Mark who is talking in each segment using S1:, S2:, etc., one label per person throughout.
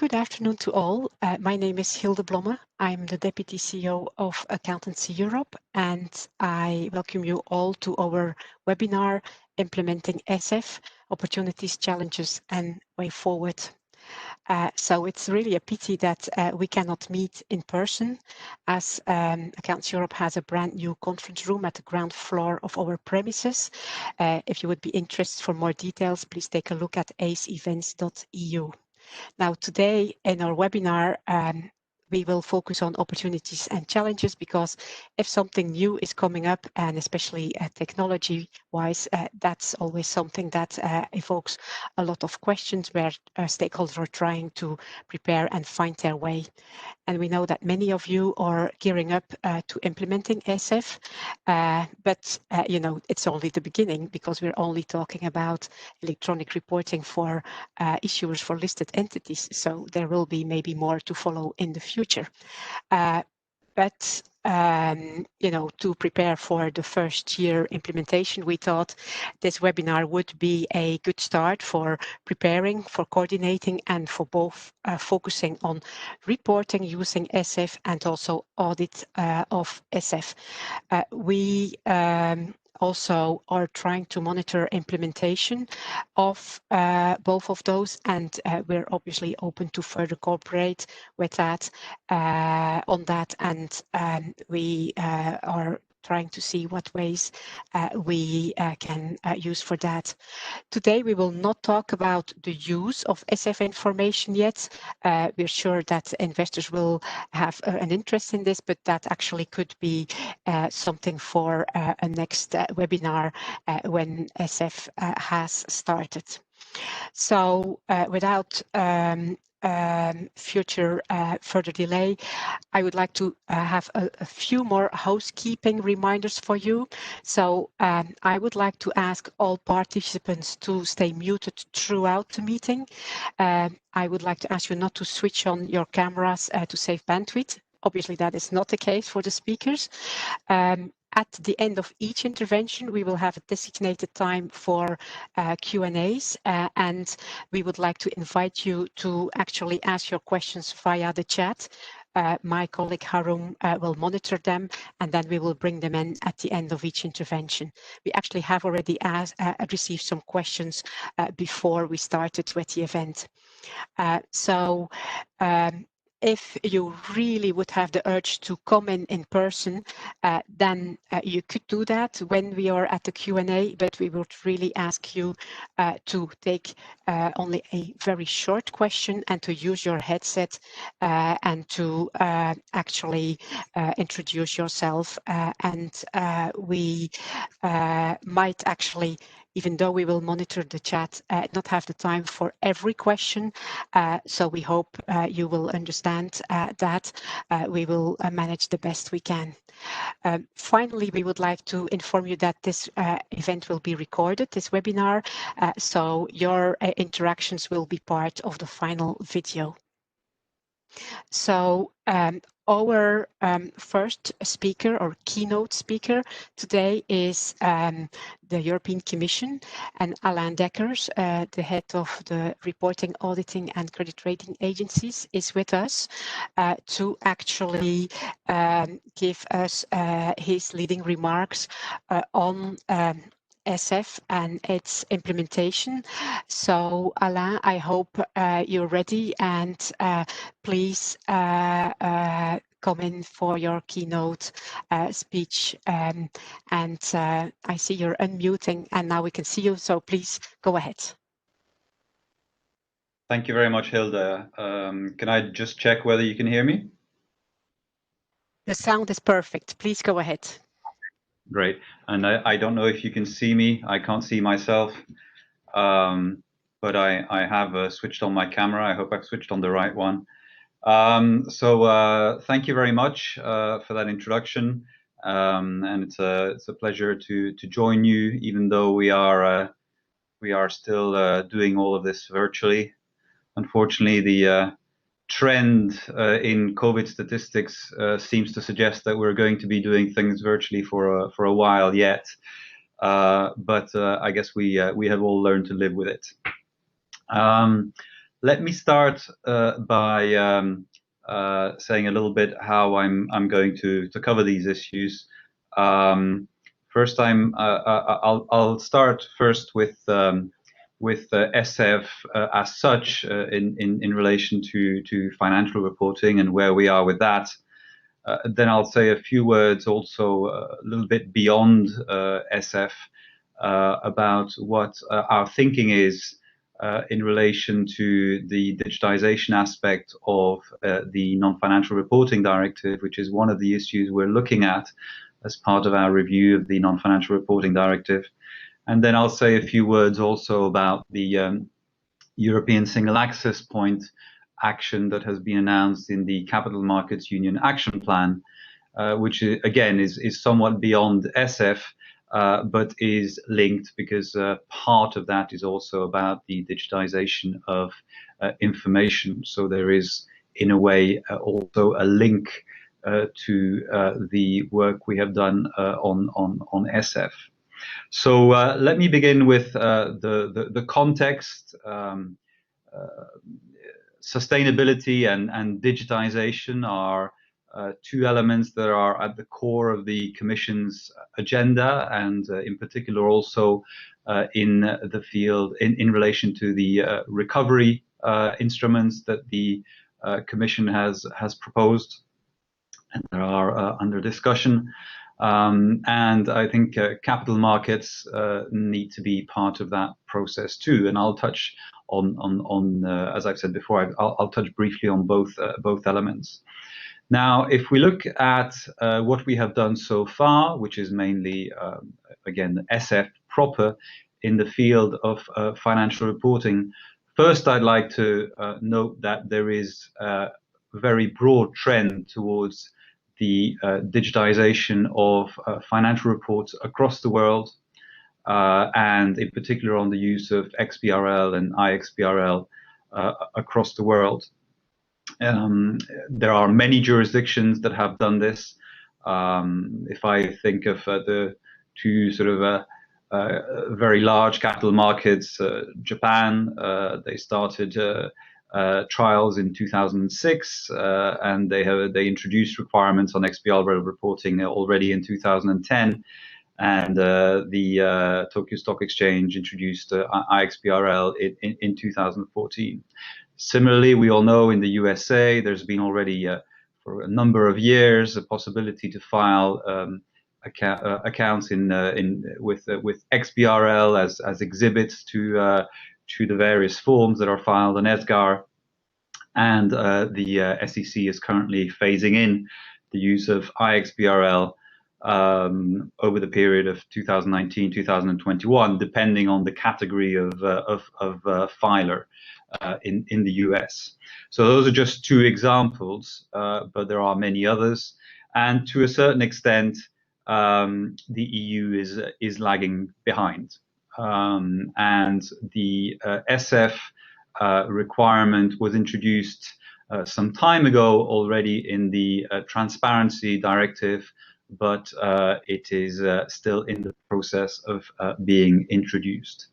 S1: good afternoon to all. My name is Hilde Blomme. I'm the Deputy CEO of Accountancy Europe, and I welcome you all to our webinar, Implementing ESEF, Opportunities, Challenges and Way Forward. So it's really a pity that we cannot meet in person, as Accounts Europe has a brand new conference room at the ground floor of our premises. If you would be interested for more details, please take a look at aceevents.eu. Now, today in our webinar, we will focus on opportunities and challenges, because if something new is coming up, and especially technology-wise, that's always something that evokes a lot of questions where stakeholders are trying to prepare and find their way. And we know that many of you are gearing up to implementing ESEF, but you know, it's only the beginning, because we're only talking about electronic reporting for issuers for listed entities. So there will be maybe more to follow in the future. But you know, to prepare for the first year implementation, we thought this webinar would be a good start for preparing, for coordinating, and for both focusing on reporting using ESEF and also audit of ESEF. We also are trying to monitor implementation of both of those, and we're obviously open to further cooperate with that on that, and we are trying to see what ways we can use for that. Today, we will not talk about the use of ESEF information yet. We're sure that investors will have an interest in this, but that actually could be something for a next webinar when ESEF has started. So without further delay, I would like to have a few more housekeeping reminders for you. So I would like to ask all participants to stay muted throughout the meeting. I would like to ask you not to switch on your cameras to save bandwidth. Obviously, that is not the case for the speakers. At the end of each intervention, we will have a designated time for Q&As, and we would like to invite you to actually ask your questions via the chat. My colleague Harum will monitor them, and then we will bring them in at the end of each intervention. We actually have already received some questions before we started with the event. If you really would have the urge to come in person, then you could do that when we are at the Q&A, but we would really ask you to take only a very short question and to use your headset and to actually introduce yourself. And we might actually, even though we will monitor the chat, not have the time for every question. So we hope you will understand that we will manage the best we can. Finally, we would like to inform you that this event will be recorded, this webinar, so your interactions will be part of the final video. So our first speaker or keynote speaker today is the European Commission, and Alain Dekkers, the head of the reporting, auditing and credit rating agencies, is with us to actually give us his leading remarks on ESEF and its implementation. So Alain, I hope you're ready, and please come in for your keynote speech. And I see you're unmuting, and now we can see you, so please go ahead.
S2: Thank you very much, Hilde. Can I just check whether you can hear me?
S1: The sound is perfect. Please go ahead.
S2: Great. And I don't know if you can see me. I can't see myself, but I have switched on my camera. I hope I've switched on the right one. Thank you very much for that introduction. And it's a pleasure to join you, even though we are still doing all of this virtually. Unfortunately, the trend in COVID statistics seems to suggest that we're going to be doing things virtually for a while yet, but I guess we have all learned to live with it. let me start by saying a little bit how I'm going to cover these issues. First, I'll start first with ESEF as such in relation to financial reporting and where we are with that. Then I'll say a few words also a little bit beyond ESEF about what our thinking is in relation to the digitization aspect of the non-financial reporting directive, which is one of the issues we're looking at as part of our review of the non-financial reporting directive. And then I'll say a few words also about the European Single Access Point action that has been announced in the Capital Markets Union Action Plan, which again is somewhat beyond ESEF, but is linked because part of that is also about the digitization of information. So there is, in a way, also a link to the work we have done on ESEF. So let me begin with the context. Sustainability and digitization are two elements that are at the core of the Commission's agenda, and in particular also in the field in relation to the recovery instruments that the Commission has proposed and that are under discussion. And I think capital markets need to be part of that process too. And I'll touch on as I've said before, I'll touch briefly on both elements. Now, if we look at what we have done so far, which is mainly, again, ESEF proper in the field of financial reporting, first I'd like to note that there is a very broad trend towards the digitization of financial reports across the world, and in particular on the use of XBRL and iXBRL across the world. There are many jurisdictions that have done this. If I think of the two sort of very large capital markets, Japan, they started trials in 2006, and they introduced requirements on XBRL reporting already in 2010, and the Tokyo Stock Exchange introduced iXBRL in 2014. Similarly, we all know in the USA there's been already for a number of years a possibility to file accounts with XBRL as exhibits to the various forms that are filed on ESGAR, and the SEC is currently phasing in the use of iXBRL over the period of 2019-2021, depending on the category of filer in the US. So those are just two examples, but there are many others, and to a certain extent, the EU is lagging behind. And the ESEF requirement was introduced some time ago already in the Transparency Directive, but it is still in the process of being introduced.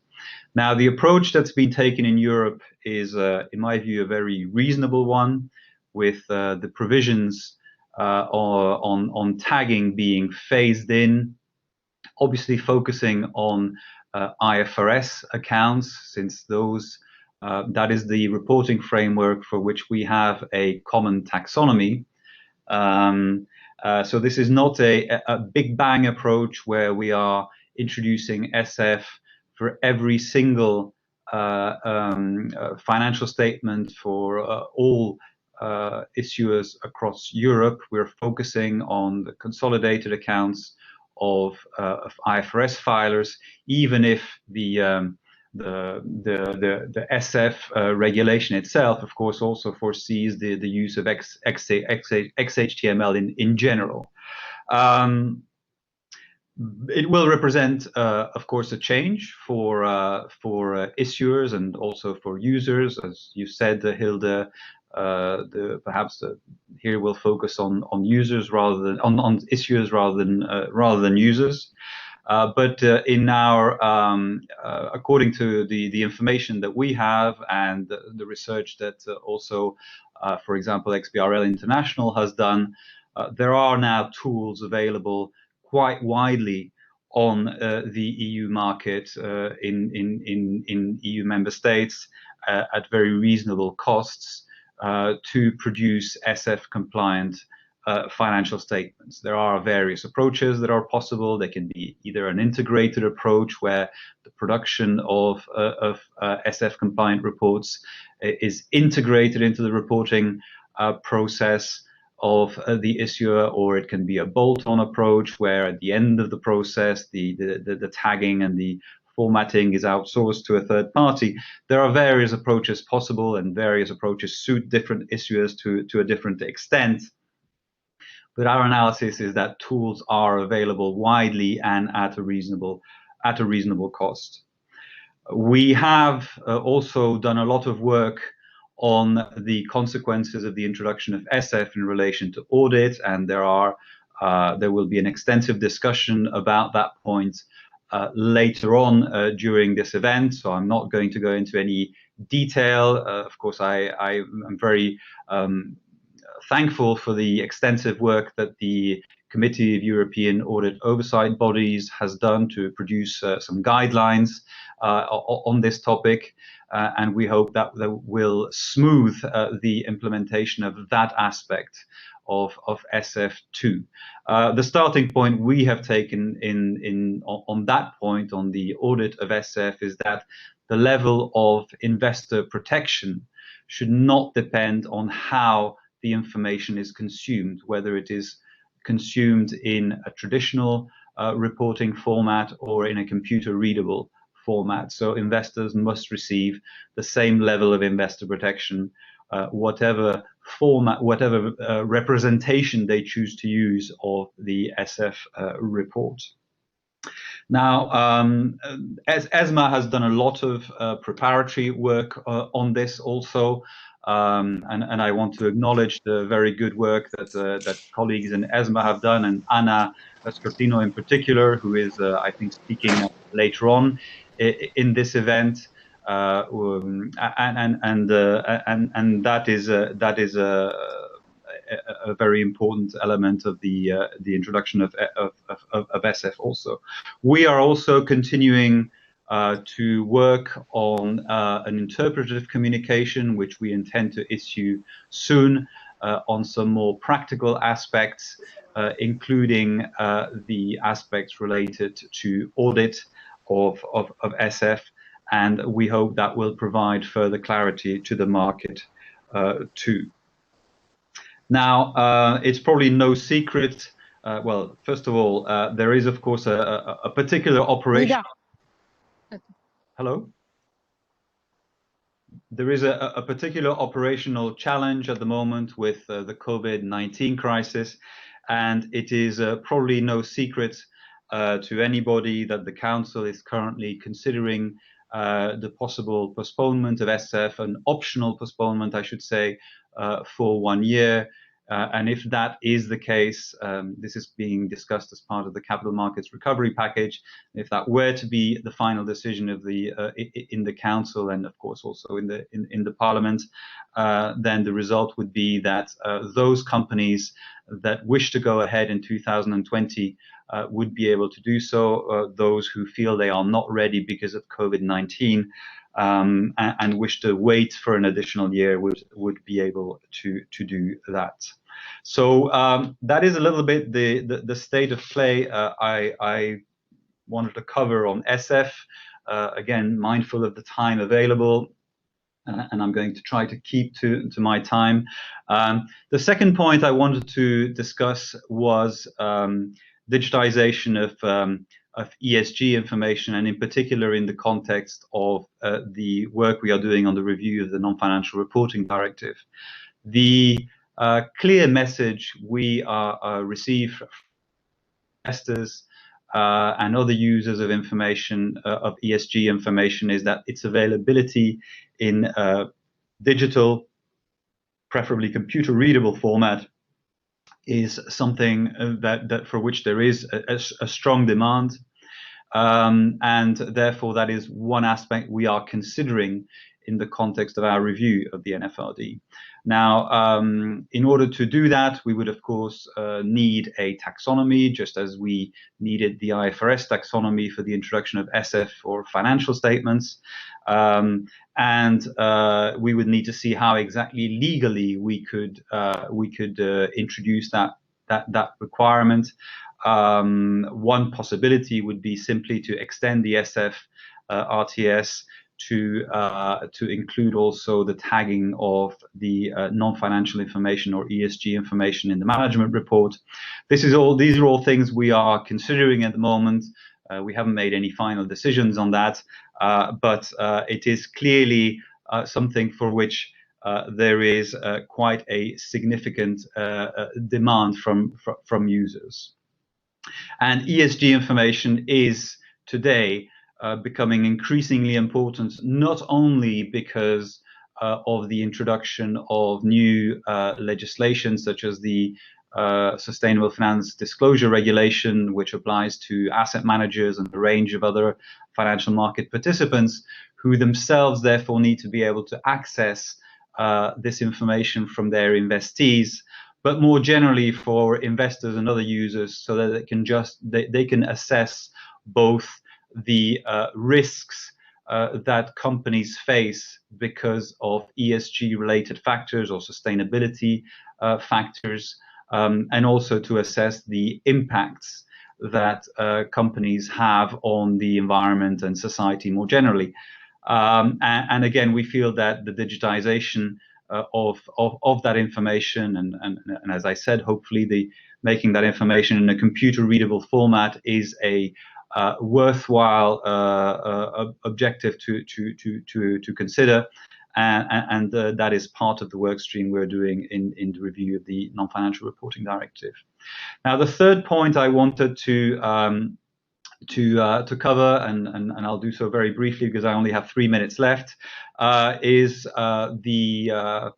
S2: Now, the approach that's been taken in Europe is, in my view, a very reasonable one, with the provisions on tagging being phased in, obviously focusing on IFRS accounts, since those that is the reporting framework for which we have a common taxonomy. So this is not a big bang approach where we are introducing ESEF for every single financial statement for all issuers across Europe. We're focusing on the consolidated accounts of IFRS filers, even if the ESEF regulation itself, of course, also foresees the use of XHTML in general. It will represent, of course, a change for issuers and also for users, as you said, Hilde. Here we'll focus on users rather than on issuers rather than users. But in our, according to the information that we have and the research that also, for example, XBRL International has done, there are now tools available quite widely on the EU market in EU member states at very reasonable costs to produce ESEF compliant financial statements. There are various approaches that are possible. They can be either an integrated approach where the production of ESEF compliant reports is integrated into the reporting process of the issuer, or it can be a bolt-on approach where at the end of the process the tagging and the formatting is outsourced to a third party. There are various approaches possible, and various approaches suit different issuers to a different extent. But our analysis is that tools are available widely and at a reasonable cost. We have also done a lot of work on the consequences of the introduction of ESEF in relation to audit, and there will be an extensive discussion about that point later on during this event. So I'm not going to go into any detail. Of course, I'm very thankful for the extensive work that the Committee of European Audit Oversight Bodies has done to produce some guidelines on this topic, and we hope that will smooth the implementation of that aspect of ESEF2. The starting point we have taken on that point, on the audit of ESEF, is that the level of investor protection should not depend on how the information is consumed, whether it is consumed in a traditional reporting format or in a computer readable format. So investors must receive the same level of investor protection, whatever format, whatever representation they choose to use of the ESEF report. Now, ESMA has done a lot of preparatory work on this also. And I want to acknowledge the very good work that colleagues in ESMA have done, and Anna Scortino in particular, who is, I think, speaking later on in this event. And that is a very important element of the introduction of ESEF also. We are also continuing to work on an interpretive communication, which we intend to issue soon on some more practical aspects, including the aspects related to audit of ESEF, and we hope that will provide further clarity to the market too. Now, it's probably no secret. Well, first of all, there is, of course, a particular operation. Hello? There is a particular operational challenge at the moment with the COVID-19 crisis, and it is probably no secret to anybody that the Council is currently considering the possible postponement of ESEF, an optional postponement, I should say, for 1 year. And if that is the case, this is being discussed as part of the capital markets recovery package. If that were to be the final decision of in the Council, and of course also in the Parliament, then the result would be that those companies that wish to go ahead in 2020 would be able to do so. Those who feel they are not ready because of COVID-19 and wish to wait for an additional year would be able to do that. So that is a little bit the state of play I wanted to cover on ESEF. Again, mindful of the time available, and I'm going to try to keep to my time. The second point I wanted to discuss was digitization of ESG information, and in particular in the context of the work we are doing on the review of the Non-Financial Reporting Directive. The clear message we receive from investors and other users of information, of ESG information, is that its availability in digital, preferably computer readable format, is something that for which there is a strong demand. And therefore that is one aspect we are considering in the context of our review of the NFRD. Now, in order to do that, we would of course need a taxonomy, just as we needed the IFRS taxonomy for the introduction of ESEF for financial statements. And we would need to see how exactly legally we could introduce that requirement. One possibility would be simply to extend the ESEF RTS to include also the tagging of the non-financial information or ESG information in the management report. These are all things we are considering at the moment. We haven't made any final decisions on that, but it is clearly something for which there is quite a significant demand from users. And ESG information is today becoming increasingly important, not only because of the introduction of new legislation such as the Sustainable Finance Disclosure Regulation, which applies to asset managers and a range of other financial market participants who themselves therefore need to be able to access this information from their investees, but more generally for investors and other users, so that they can assess both the risks that companies face because of ESG related factors or sustainability factors, and also to assess the impacts that companies have on the environment and society more generally. And again, we feel that the digitization of that information, and as I said, hopefully making that information in a computer readable format is a worthwhile objective to consider, and that is part of the work stream we're doing in the review of the non-financial reporting directive. Now, the third point I wanted to cover, and I'll do so very briefly because I only have 3 minutes left, is the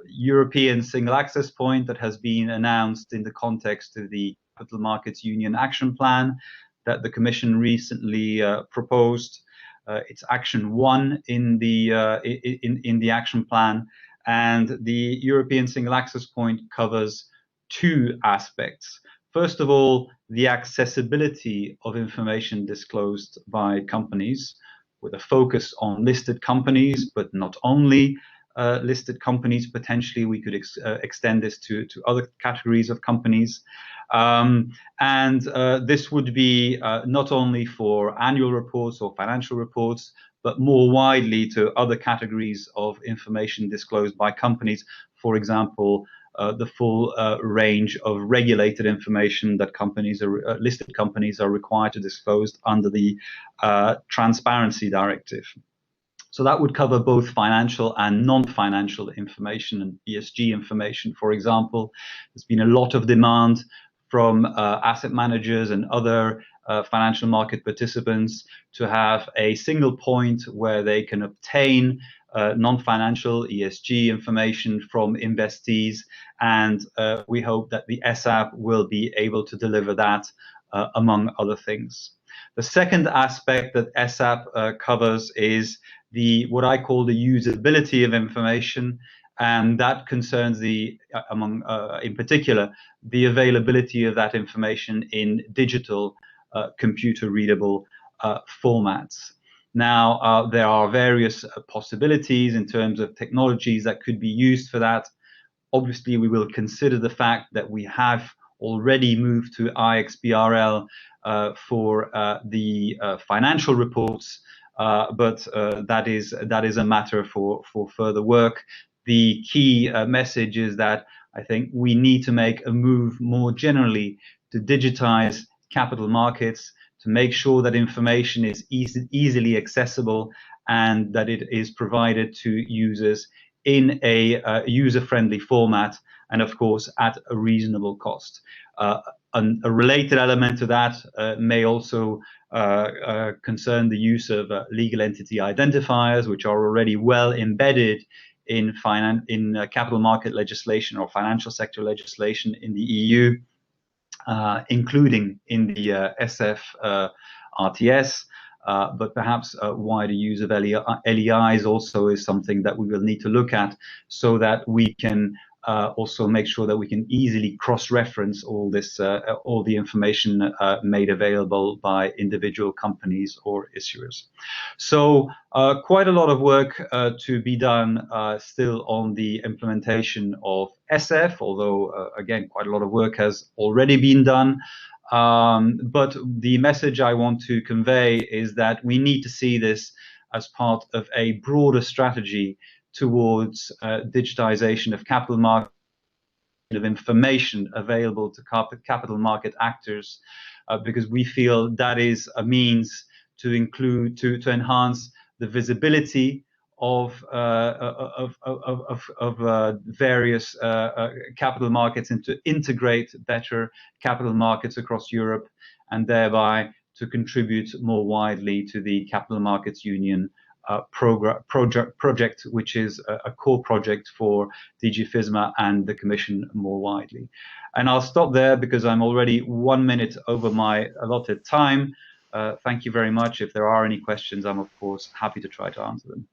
S2: European single access point that has been announced in the context of the Capital Markets Union Action Plan that the Commission recently proposed. It's Action 1 in the Action Plan, and the European single access point covers two aspects. First of all, the accessibility of information disclosed by companies, with a focus on listed companies, but not only listed companies. Potentially, we could extend this to other categories of companies. And this would be not only for annual reports or financial reports, but more widely to other categories of information disclosed by companies. For example, the full range of regulated information that listed companies are required to disclose under the Transparency Directive. So that would cover both financial and non-financial information and ESG information. For example, there's been a lot of demand from asset managers and other financial market participants to have a single point where they can obtain non-financial ESG information from investees, and we hope that the ESAP will be able to deliver that, among other things. The second aspect that ESAP covers is what I call the usability of information, and that concerns in particular, the availability of that information in digital, computer readable formats. Now, there are various possibilities in terms of technologies that could be used for that. Obviously, we will consider the fact that we have already moved to iXBRL for the financial reports, but that is a matter for further work. The key message is that I think we need to make a move more generally to digitize capital markets, to make sure that information is easily accessible and that it is provided to users in a user-friendly format, and of course at a reasonable cost. A related element to that may also concern the use of legal entity identifiers, which are already well embedded in capital market legislation or financial sector legislation in the EU. including in the Esf RTS. But perhaps wider use of LEIs also is something that we will need to look at, so that we can also make sure that we can easily cross-reference all the information made available by individual companies or issuers. So quite a lot of work to be done still on the implementation of Esf, although again, quite a lot of work has already been done. But the message I want to convey is that we need to see this as part of a broader strategy towards digitization of capital market, of information available to capital market actors, because we feel that is a means to enhance the visibility of various capital markets, and to integrate better capital markets across Europe, and thereby to contribute more widely to the Capital Markets Union project, which is a core project for DG FISMA and the Commission more widely. And I'll stop there because I'm already 1 minute over my allotted time. Thank you very much. If there are any questions, I'm of course happy to try to answer them.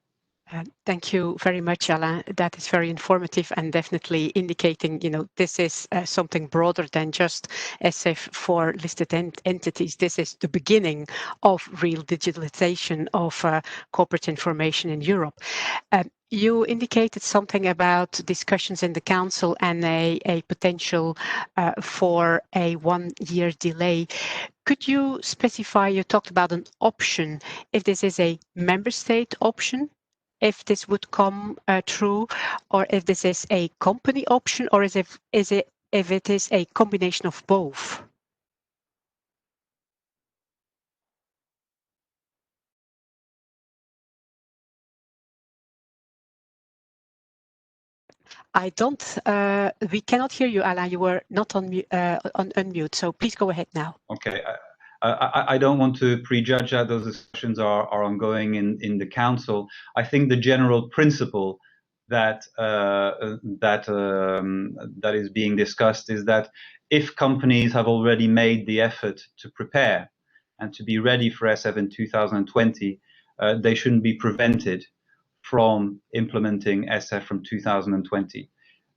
S1: Thank you very much, Alain. That is very informative and definitely indicating, this is something broader than just ESEF for listed entities. This is the beginning of real digitalization of corporate information in Europe. You indicated something about discussions in the Council and a potential for a 1-year delay. Could you specify, you talked about an option, if this is a member state option, if this would come true, or if this is a company option, or if it is a combination of both? We cannot hear you, Alain. You were not on unmute, so please go ahead now.
S2: Okay. I don't want to prejudge that. Those discussions are ongoing in the Council. I think the general principle that is being discussed is that if companies have already made the effort to prepare and to be ready for ESEF in 2020, they shouldn't be prevented from implementing ESEF from 2020.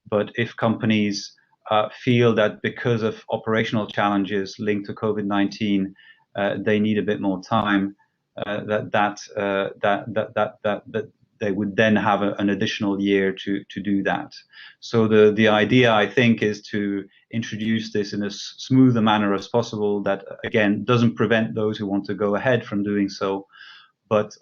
S2: But if companies feel that because of operational challenges linked to COVID-19, they need a bit more time, that they would then have an additional year to do that. So the idea, I think, is to introduce this in as smooth a manner as possible, that again doesn't prevent those who want to go ahead from doing so. But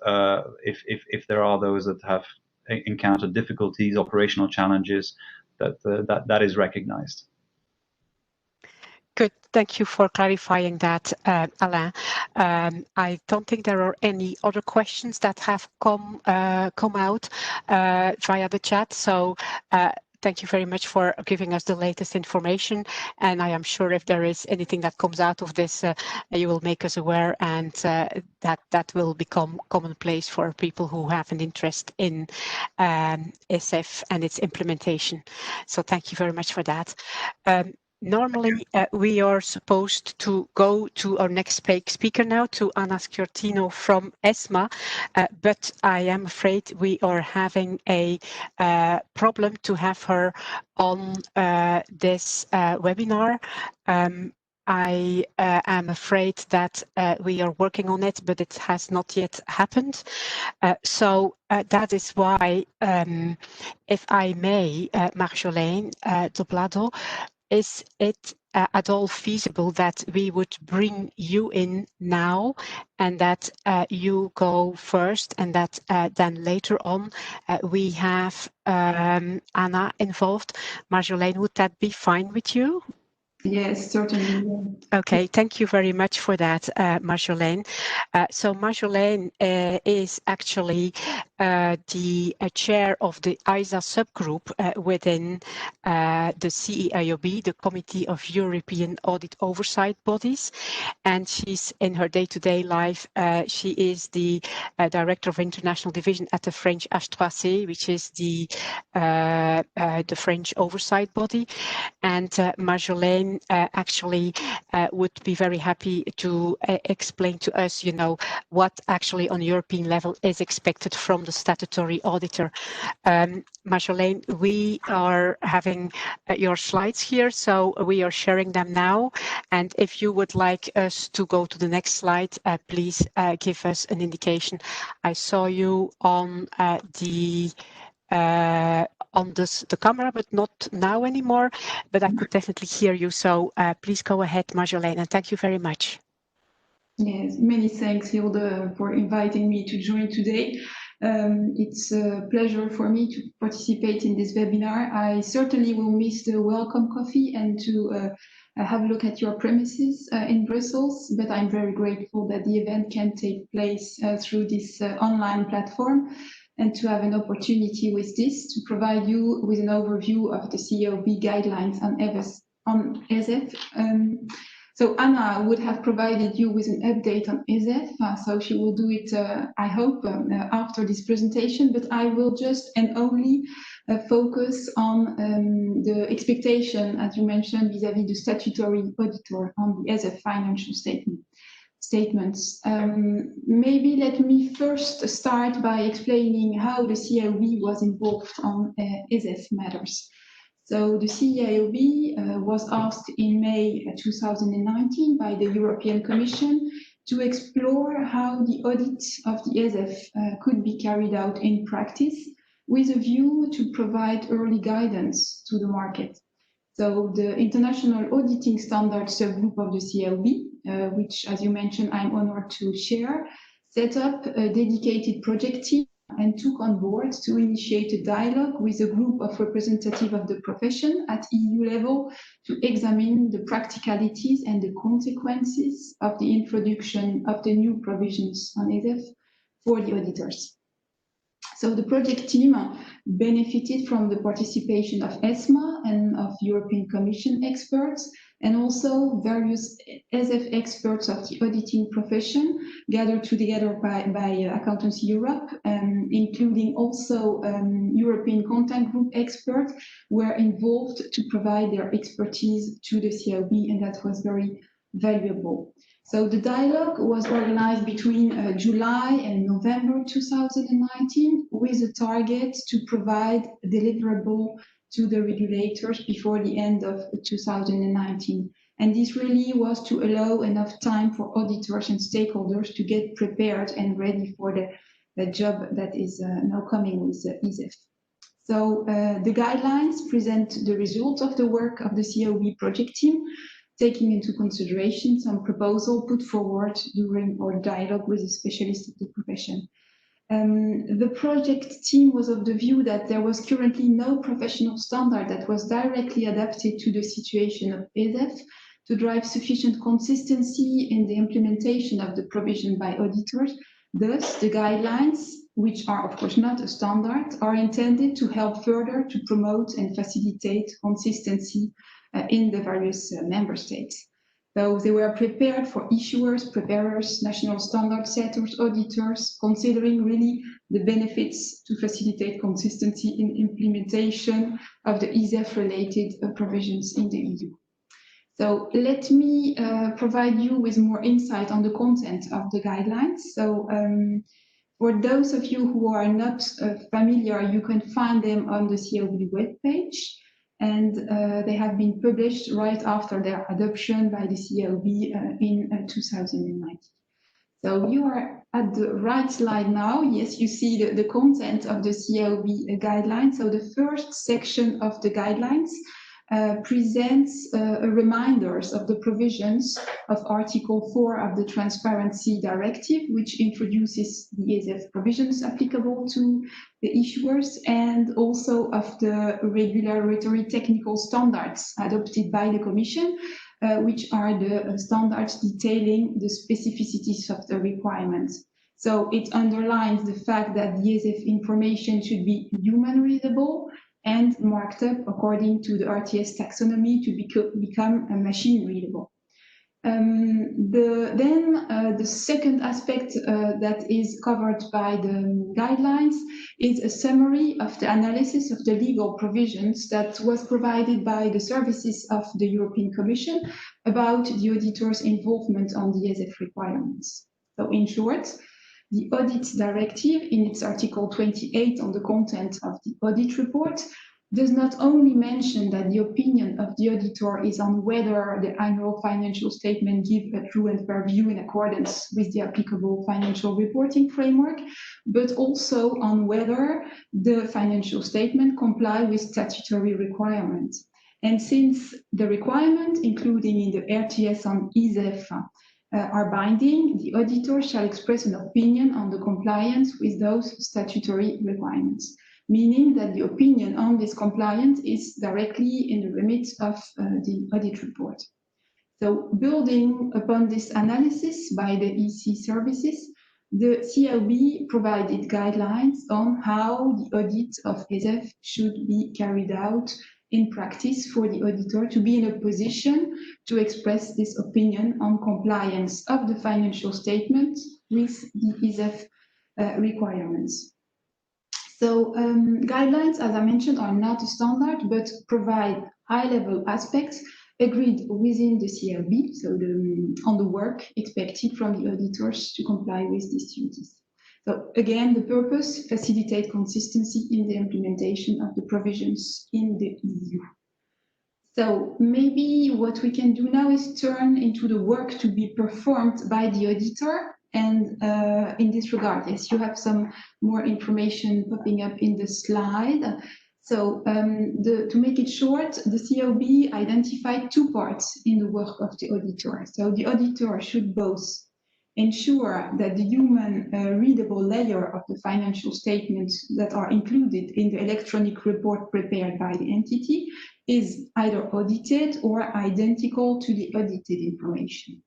S2: if there are those that have encountered difficulties, operational challenges, that is recognized.
S1: Good. Thank you for clarifying that, Alain. I don't think there are any other questions that have come out via the chat. So thank you very much for giving us the latest information. And I am sure if there is anything that comes out of this, you will make us aware, and that will become commonplace for people who have an interest in ESEF and its implementation. So thank you very much for that. Normally, we are supposed to go to our next speaker now, to Anna Sciortino from ESMA, but I am afraid we are having a problem to have her on this webinar. I am afraid that we are working on it, but it has not yet happened. So that is why, if I may, Marjolaine Doblado, is it at all feasible that we would bring you in now, and that you go first, and that then later on we have Anna involved? Marjolaine, would that be fine with you?
S3: Yes, certainly.
S1: Okay, thank you very much for that, Marjolaine. So Marjolaine is actually the chair of the ISA subgroup within the CEIOB, the Committee of European Audit Oversight Bodies. And she's in her day-to-day life, she is the Director of International Division at the French H3C, which is the French oversight body. And Marjolaine Marjolein actually would be very happy to explain to us, you know, what actually on European level is expected from the statutory auditor. Marjolein, we are having your slides here, so we are sharing them now. And if you would like us to go to the next slide, please give us an indication. I saw you on the camera, but not now anymore, but I could definitely hear you. So please go ahead, Marjolein, and thank you very much.
S3: Yes, many thanks, Hilde, for inviting me to join today. It's a pleasure for me to participate in this webinar. I certainly will miss the welcome coffee and to have a look at your premises in Brussels, but I'm very grateful that the event can take place through this online platform, and to have an opportunity with this to provide you with an overview of the Clb Guidelines on ESEF. So Anna would have provided you with an update on ESEF, so she will do it, I hope, after this presentation, but I will just and only focus on the expectation, as you mentioned, vis-à-vis the statutory auditor on the ESEF financial statements. Maybe let me first start by explaining how the CLB was involved on ESEF matters. So the CLB was asked in May 2019 by the European Commission to explore how the audit of the ESEF could be carried out in practice, with a view to provide early guidance to the market. So the International Auditing Standards subgroup of the CLB, which, as you mentioned, I'm honored to share, set up a dedicated project team and took on board to initiate a dialogue with a group of representatives of the profession at EU level to examine the practicalities and the consequences of the introduction of the new provisions on ESEF for the auditors. So the project team benefited from the participation of ESMA and of European Commission experts, and also various ESEF experts of the auditing profession gathered together by Accountancy Europe, including also European Contact Group experts were involved to provide their expertise to the CLB, and that was very valuable. So the dialogue was organized between July and November 2019 with a target to provide a deliverable to the regulators before the end of 2019. And this really was to allow enough time for auditors and stakeholders to get prepared and ready for the job that is now coming with ESEF. So the guidelines present the results of the work of the CLB project team, taking into consideration some proposal put forward during our dialogue with the specialists of the profession. The project team was of the view that there was currently no professional standard that was directly adapted to the situation of ESEF to drive sufficient consistency in the implementation of the provision by auditors. Thus, the guidelines, which are of course not a standard, are intended to help further to promote and facilitate consistency in the various member states. So they were prepared for issuers, preparers, national standard setters, auditors, considering really the benefits to facilitate consistency in implementation of the ESEF-related provisions in the EU. So let me provide you with more insight on the content of the guidelines. So for those of you who are not familiar, you can find them on the CLB webpage. And they have been published right after their adoption by the CLB in 2019. So you are at the right slide now. Yes, you see the content of the CLB guidelines. So the first section of the guidelines presents reminders of the provisions of Article 4 of the Transparency Directive, which introduces the ESEF provisions applicable to the issuers, and also of the regulatory technical standards adopted by the Commission, which are the standards detailing the specificities of the requirements. So it underlines the fact that the ESEF information should be human readable and marked up according to the RTS taxonomy to become machine readable. The second aspect that is covered by the guidelines is a summary of the analysis of the legal provisions that was provided by the services of the European Commission about the auditor's involvement on the ESEF requirements. So in short, the Audit Directive in its Article 28 on the content of the audit report does not only mention that the opinion of the auditor is on whether the annual financial statement gives a true and fair view in accordance with the applicable financial reporting framework, but also on whether the financial statement comply with statutory requirements. And since the requirements, including in the RTS on ESEF, are binding, the auditor shall express an opinion on the compliance with those statutory requirements, meaning that the opinion on this compliance is directly in the remit of the audit report. So building upon this analysis by the EC services, the CLB provided guidelines on how the audit of ESEF should be carried out in practice for the auditor to be in a position to express this opinion on compliance of the financial statement with the ESEF requirements. So guidelines, as I mentioned, are not a standard, but provide high-level aspects agreed within the CLB, so on the work expected from the auditors to comply with these duties. So again, the purpose, facilitate consistency in the implementation of the provisions in the EU. So maybe what we can do now is turn into the work to be performed by the auditor. And in this regard, yes, you have some more information popping up in the slide. So to make it short, the CLB identified two parts in the work of the auditor. So the auditor should both ensure that the human readable layer of the financial statements that are included in the electronic report prepared by the entity is either audited or identical to the audited information.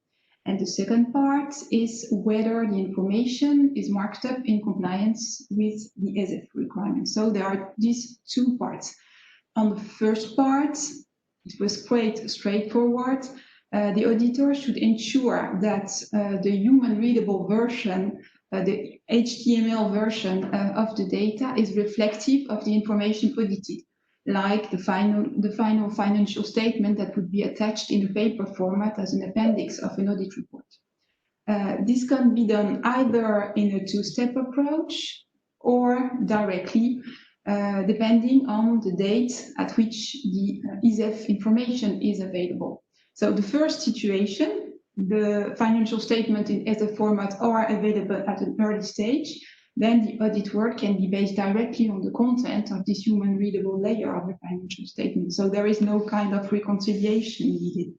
S3: And the second part is whether the information is marked up in compliance with the ESEF requirements. So there are these two parts. On the first part, it was quite straightforward. The auditor should ensure that the human readable version, the HTML version of the data is reflective of the information audited, like the final financial statement that would be attached in a paper format as an appendix of an audit report. This can be done either in a two-step approach or directly, depending on the date at which the ESEF information is available. So the first situation, the financial statement in ESEF format are available at an early stage, then the audit work can be based directly on the content of this human readable layer of the financial statement. So there is no kind of reconciliation needed.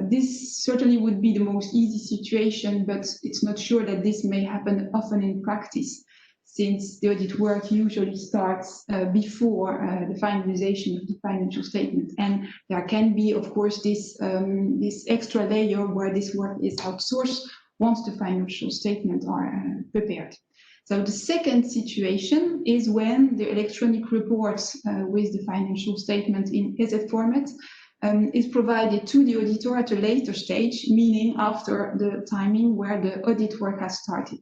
S3: This certainly would be the most easy situation, but it's not sure that this may happen often in practice, since the audit work usually starts before the finalization of the financial statement. And there can be, of course, this extra layer where this work is outsourced once the financial statements are prepared. So the second situation is when the electronic reports with the financial statement in ESEF format is provided to the auditor at a later stage, meaning after the timing where the audit work has started.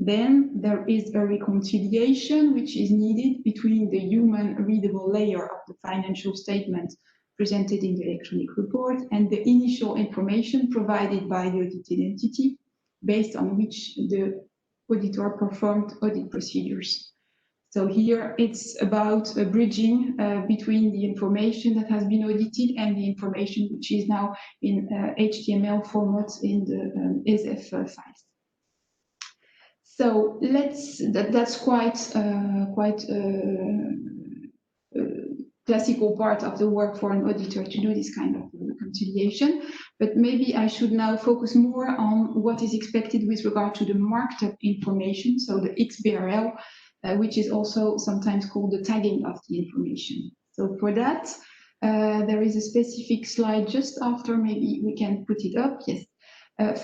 S3: Then there is a reconciliation which is needed between the human readable layer of the financial statement presented in the electronic report and the initial information provided by the audited entity, based on which the auditor performed audit procedures. So here it's about a bridging between the information that has been audited and the information which is now in HTML format in the ESEF files. So that's quite classical part of the work for an auditor to do this kind of reconciliation. But maybe I should now focus more on what is expected with regard to the marked up information, so the XBRL, which is also sometimes called the tagging of the information. So for that, there is a specific slide just after, maybe we can put it up, yes.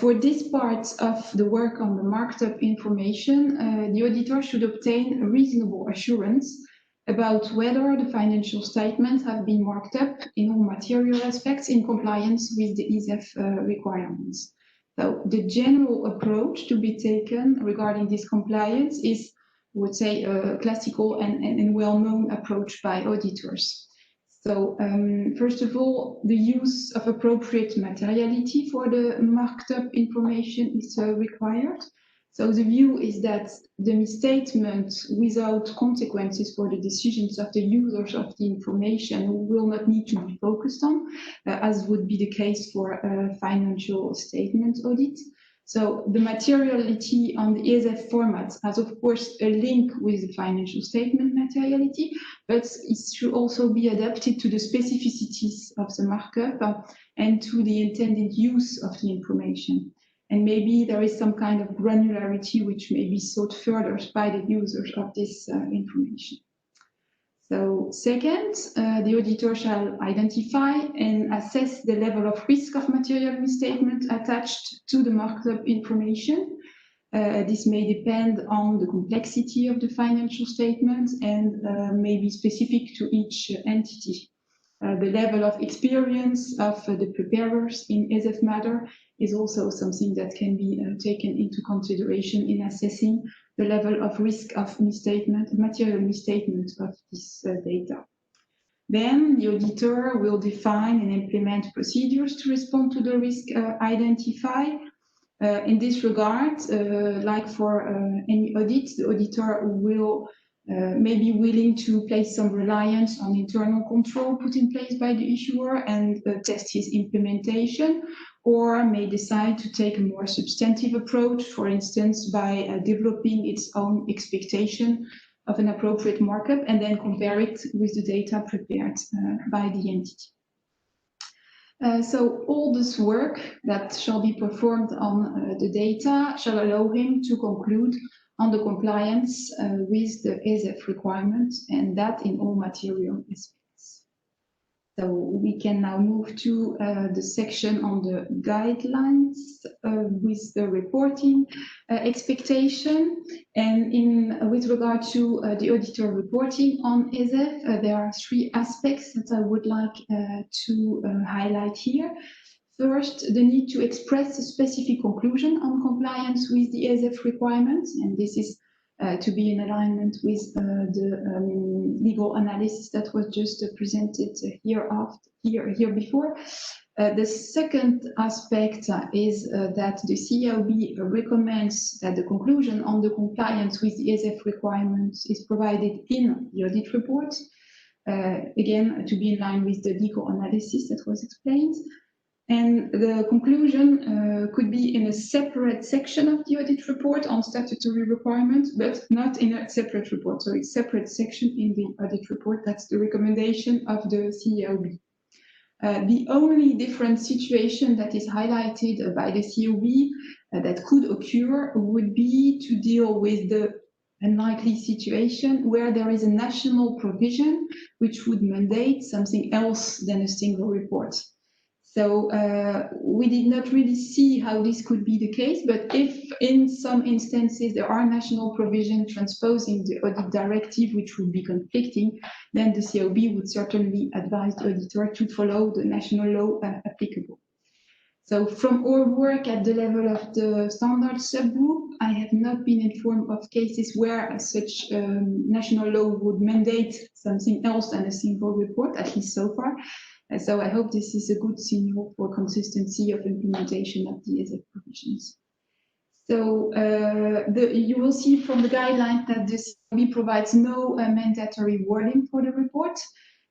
S3: For this part of the work on the marked up information, the auditor should obtain a reasonable assurance about whether the financial statements have been marked up in all material aspects in compliance with the ESEF requirements. So the general approach to be taken regarding this compliance is, I would say, a classical and well-known approach by auditors. So first of all, the use of appropriate materiality for the marked up information is required. So the view is that the misstatement without consequences for the decisions of the users of the information will not need to be focused on, as would be the case for a financial statement audit. So the materiality on the ESEF format has, of course, a link with the financial statement materiality, but it should also be adapted to the specificities of the markup and to the intended use of the information. And maybe there is some kind of granularity which may be sought further by the users of this information. So second, the auditor shall identify and assess the level of risk of material misstatement attached to the marked up information. This may depend on the complexity of the financial statement and may be specific to each entity. The level of experience of the preparers in ESEF matter is also something that can be taken into consideration in assessing the level of risk of misstatement, material misstatement of this data. Then the auditor will define and implement procedures to respond to the risk identified. In this regard, like for any audit, the auditor will may be willing to place some reliance on internal control put in place by the issuer and test his implementation, or may decide to take a more substantive approach, for instance, by developing its own expectation of an appropriate markup and then compare it with the data prepared by the entity. So all this work that shall be performed on the data shall allow him to conclude on the compliance with the ESEF requirements, and that in all material aspects. So we can now move to the section on the guidelines with the reporting expectation. And with regard to the auditor reporting on ESEF, there are three aspects that I would like to highlight here. First, the need to express a specific conclusion on compliance with the ESEF requirements, and this is to be in alignment with the legal analysis that was just presented here before. The second aspect is that the CLB recommends that the conclusion on the compliance with the ESEF requirements is provided in the audit report, again, to be in line with the legal analysis that was explained. And the conclusion could be in a separate section of the audit report on statutory requirements, but not in a separate report. So it's a separate section in the audit report. That's the recommendation of the CLB. The only different situation that is highlighted by the CLB that could occur would be to deal with the unlikely situation where there is a national provision which would mandate something else than a single report. So we did not really see how this could be the case, but if in some instances there are national provisions transposing the audit directive which would be conflicting, then the CLB would certainly advise the auditor to follow the national law applicable. So from our work at the level of the standard subgroup, I have not been informed of cases where such national law would mandate something else than a single report, at least so far. So I hope this is a good signal for consistency of implementation of the ESEF provisions. So you will see from the guidelines that the CLB provides no mandatory wording for the report.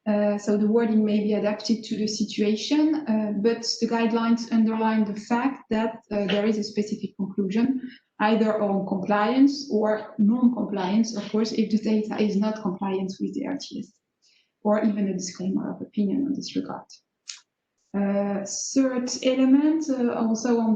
S3: So the wording may be adapted to the situation, but the guidelines underline the fact that there is a specific conclusion, either on compliance or non-compliance, of course, if the data is not compliant with the RTS, or even a disclaimer of opinion on this regard. Third element, also on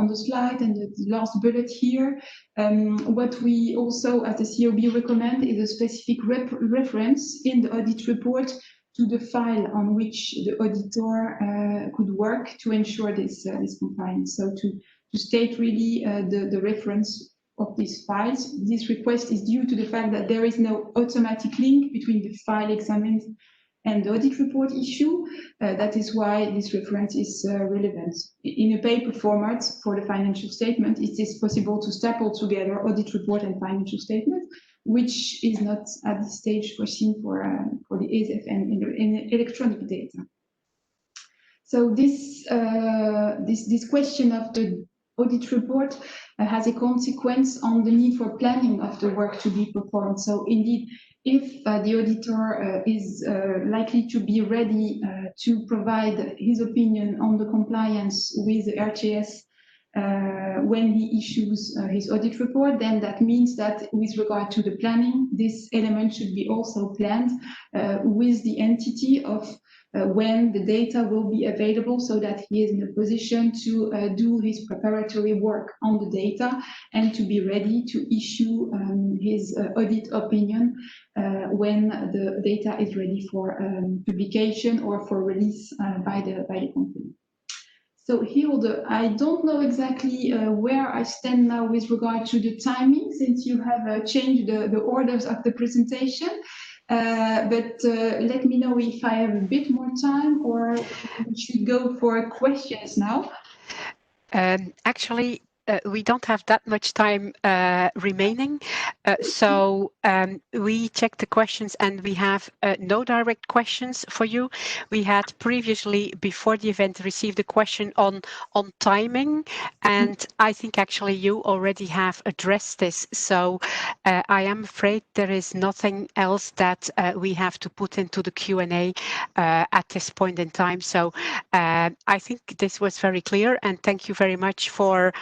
S3: the slide and the last bullet here, what we also as the CLB recommend is a specific reference in the audit report to the file on which the auditor could work to ensure this compliance. So to state really the reference of these files. This request is due to the fact that there is no automatic link between the file examined and the audit report issue. That is why this reference is relevant. In a paper format for the financial statement, it is possible to staple together audit report and financial statement, which is not at this stage foreseen for the ESEF and in electronic data. So this question of the audit report has a consequence on the need for planning of the work to be performed. So indeed, if the auditor is likely to be ready to provide his opinion on the compliance with the RTS when he issues his audit report, then that means that with regard to the planning, this element should be also planned with the entity of when the data will be available, so that he is in a position to do his preparatory work on the data and to be ready to issue his audit opinion when the data is ready for publication or for release by the company. So Hilde, I don't know exactly where I stand now with regard to the timing, since you have changed the orders of the presentation. But let me know if I have a bit more time, or we should go for questions now.
S1: Actually, we don't have that much time remaining. So we checked the questions and we have no direct questions for you. We had previously, before the event, received a question on timing. And I think actually you already have addressed this. So I am afraid there is nothing else that we have to put into the Q&A at this point in time. So I think this was very clear, and thank you very much for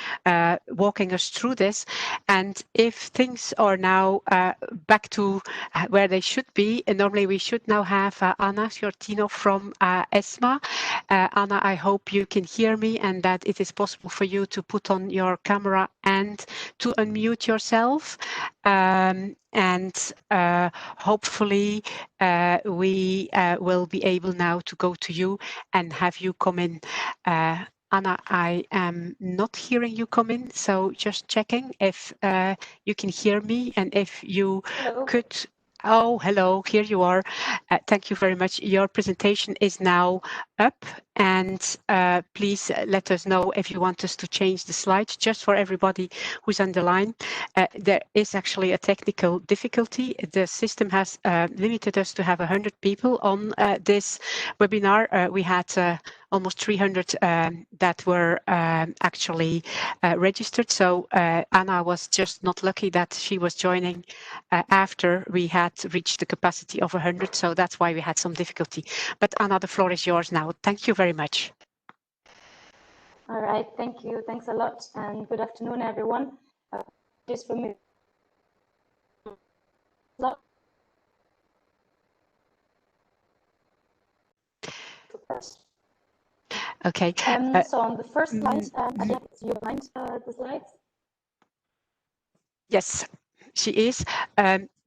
S1: walking us through this. And if things are now back to where they should be, and normally we should now have Anna Sciortino from ESMA. Anna, I hope you can hear me and that it is possible for you to put on your camera and to unmute yourself. And hopefully we will be able now to go to you and have you come in. Anna, I am not hearing you come in, so just checking if you can hear me and if you could. Oh, hello, here you are. Thank you very much. Your presentation is now up, and please let us know if you want us to change the slides. Just for everybody who's on the line, there is actually a technical difficulty. The system has limited us to have 100 people on this webinar. We had almost 300 that were actually registered. So Anna was just not lucky that she was joining after we had reached the capacity of 100. So that's why we had some difficulty. But Anna, the floor is yours now. Thank you very much.
S4: All right, thank you. Thanks a lot, and good afternoon, everyone. Just for me.
S1: Okay.
S4: So on the first slide, do you mind the slides?
S1: Yes, she is.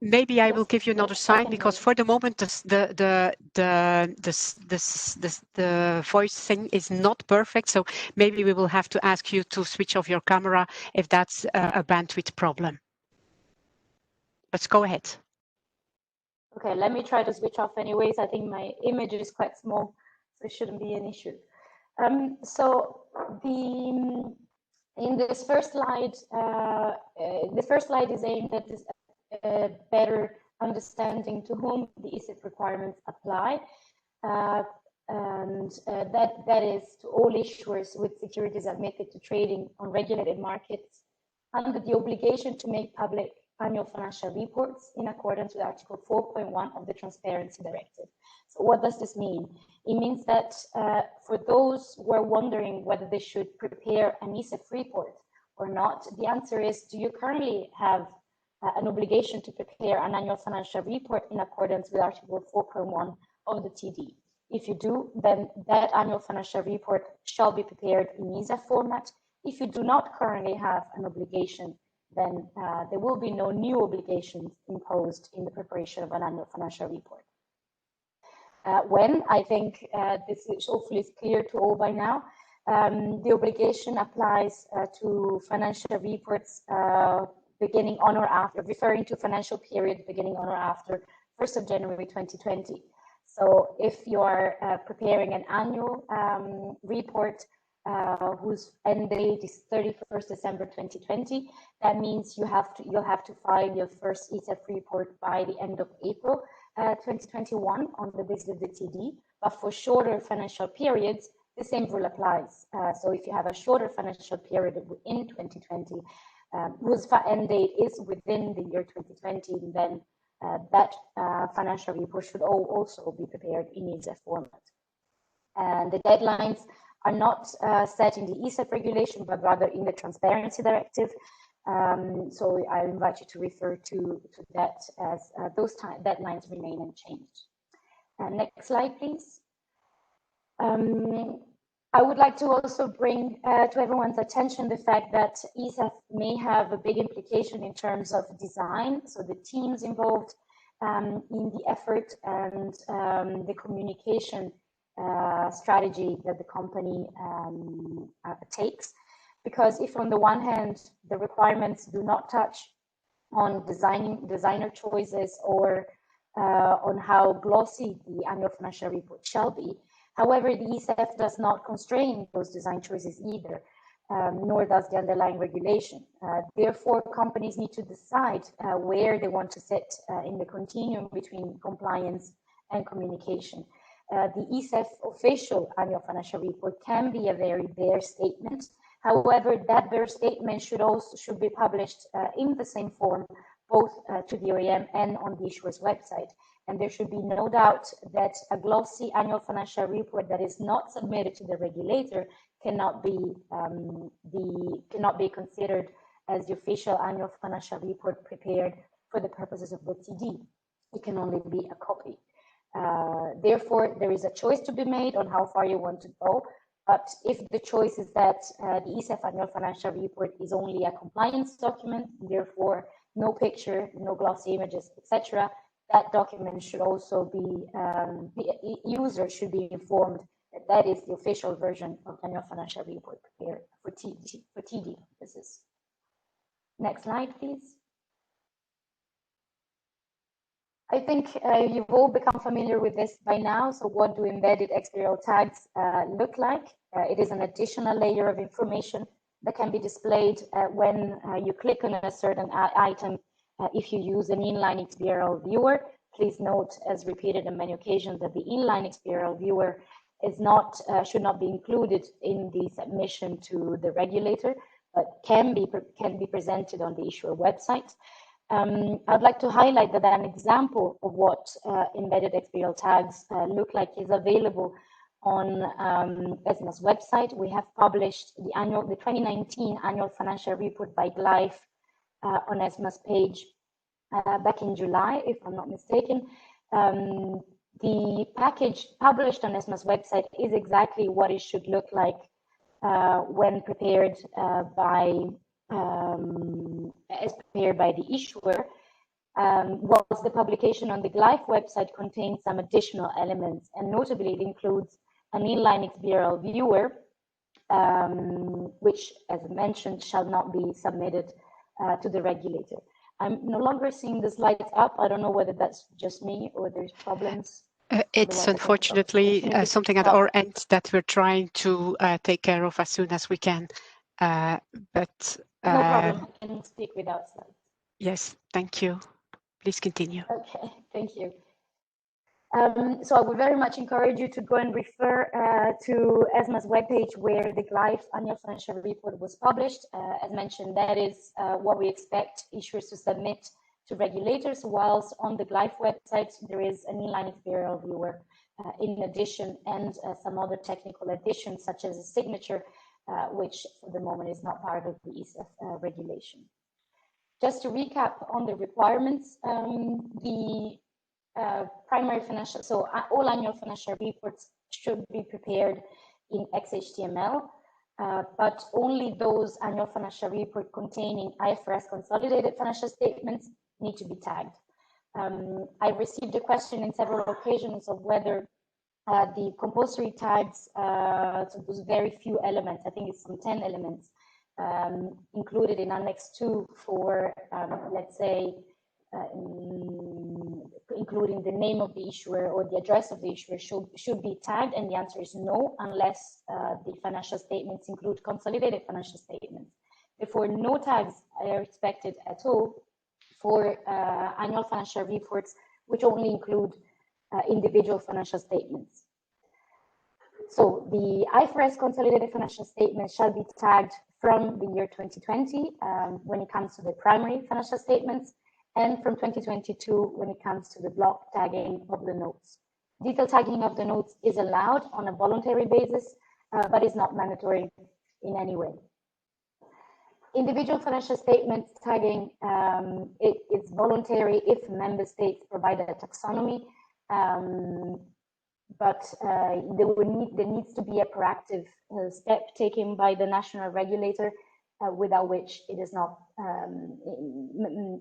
S1: Maybe I will give you another sign, because for the moment the voice thing is not perfect. So maybe we will have to ask you to switch off your camera if that's a bandwidth problem. Let's go ahead.
S4: Okay, let me try to switch off anyways. I think my image is quite small, so it shouldn't be an issue. So in this first slide, is aimed at this better understanding to whom the ESEF requirements apply, and that is to all issuers with securities admitted to trading on regulated markets under the obligation to make public annual financial reports in accordance with Article 4.1 of the Transparency Directive. So what does this mean? It means that for those who are wondering whether they should prepare an ESEF report or not, the answer is, do you currently have an obligation to prepare an annual financial report in accordance with Article 4.1 of the TD? If you do, then that annual financial report shall be prepared in ESEF format. If you do not currently have an obligation, then there will be no new obligations imposed in the preparation of an annual financial report. When I think this is hopefully clear to all by now, the obligation applies to financial reports beginning on or after, referring to financial period beginning on or after 1st of January 2020. So if you are preparing an annual report whose end date is 31st December 2020, that means you'll have to file your first ESEF report by the end of April 2021 on the basis of the TD. But for shorter financial periods, the same rule applies. So if you have a shorter financial period in 2020, whose end date is within the year 2020, then that financial report should also be prepared in ESEF format. And the deadlines are not set in the ESEF regulation, but rather in the Transparency Directive. So I invite you to refer to that, as those deadlines remain unchanged. Next slide, please. I would like to also bring to everyone's attention the fact that ESEF may have a big implication in terms of design. So the teams involved in the effort and the communication strategy that the company takes. Because if on the one hand, the requirements do not touch on designer choices or on how glossy the annual financial report shall be, however, the ESEF does not constrain those design choices either, nor does the underlying regulation. Therefore, companies need to decide where they want to sit in the continuum between compliance and communication. The ESEF official annual financial report can be a very bare statement. However, that bare statement should be published in the same form, both to the OEM and on the issuer's website. And there should be no doubt that a glossy annual financial report that is not submitted to the regulator cannot be considered as the official annual financial report prepared for the purposes of the TD. It can only be a copy. Therefore, there is a choice to be made on how far you want to go. But if the choice is that the ESEF annual financial report is only a compliance document, therefore no picture, no glossy images, etc., that document should also be, the user should be informed that that is the official version of the annual financial report prepared for TD purposes. Next slide, please. I think you've all become familiar with this by now. So what do embedded XBRL tags look like? It is an additional layer of information that can be displayed when you click on a certain item. If you use an inline XBRL viewer, please note, as repeated on many occasions, that the inline XBRL viewer is not should not be included in the submission to the regulator, but can be presented on the issuer website. I'd like to highlight that an example of what embedded XBRL tags look like is available on ESMA's website. We have published the 2019 annual financial report by Glyph on ESMA's page back in July, if I'm not mistaken. The package published on ESMA's website is exactly what it should look like when prepared as prepared by the issuer, whilst the publication on the Glyph website contains some additional elements, and notably it includes an inline XBRL viewer, which, as mentioned, shall not be submitted to the regulator. I'm no longer seeing the slides up. I don't know whether that's just me or there's problems.
S1: It's unfortunately something at our end that we're trying to take care of as soon as we can. But
S4: no problem. I can speak without slides.
S1: Yes, thank you. Please continue.
S4: Okay, thank you. So I would very much encourage you to go and refer to ESMA's webpage where the Glyph annual financial report was published. As mentioned, that is what we expect issuers to submit to regulators, whilst on the Glyph website there is an inline XBRL viewer in addition, and some other technical additions such as a signature, which for the moment is not part of the ESEF regulation. Just to recap on the requirements, the primary financial, so all annual financial reports should be prepared in XHTML, but only those annual financial reports containing IFRS consolidated financial statements need to be tagged. I received a question in several occasions of whether the compulsory tags, so those very few elements, I think it's some 10 elements, included in Annex 2 for, let's say, including the name of the issuer or the address of the issuer should be tagged, and the answer is no, unless the financial statements include consolidated financial statements. Therefore, no tags are expected at all for annual financial reports, which only include individual financial statements. So the IFRS consolidated financial statements shall be tagged from the year 2020 when it comes to the primary financial statements, and from 2022 when it comes to the block tagging of the notes. Detailed tagging of the notes is allowed on a voluntary basis, but is not mandatory in any way. Individual financial statements tagging, it's voluntary if member states provide a taxonomy, but there needs to be a proactive step taken by the national regulator, without which it is not,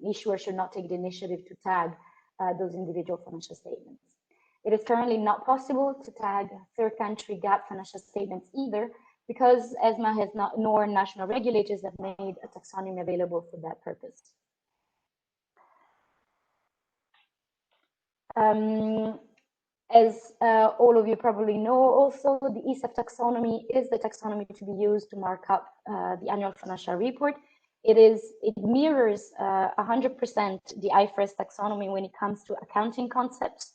S4: issuers should not take the initiative to tag those individual financial statements. It is currently not possible to tag third country GAAP financial statements either, because ESMA has not, nor national regulators have made a taxonomy available for that purpose. As all of you probably know, also the ESEF taxonomy is the taxonomy to be used to mark up the annual financial report. It mirrors 100% the IFRS taxonomy when it comes to accounting concepts.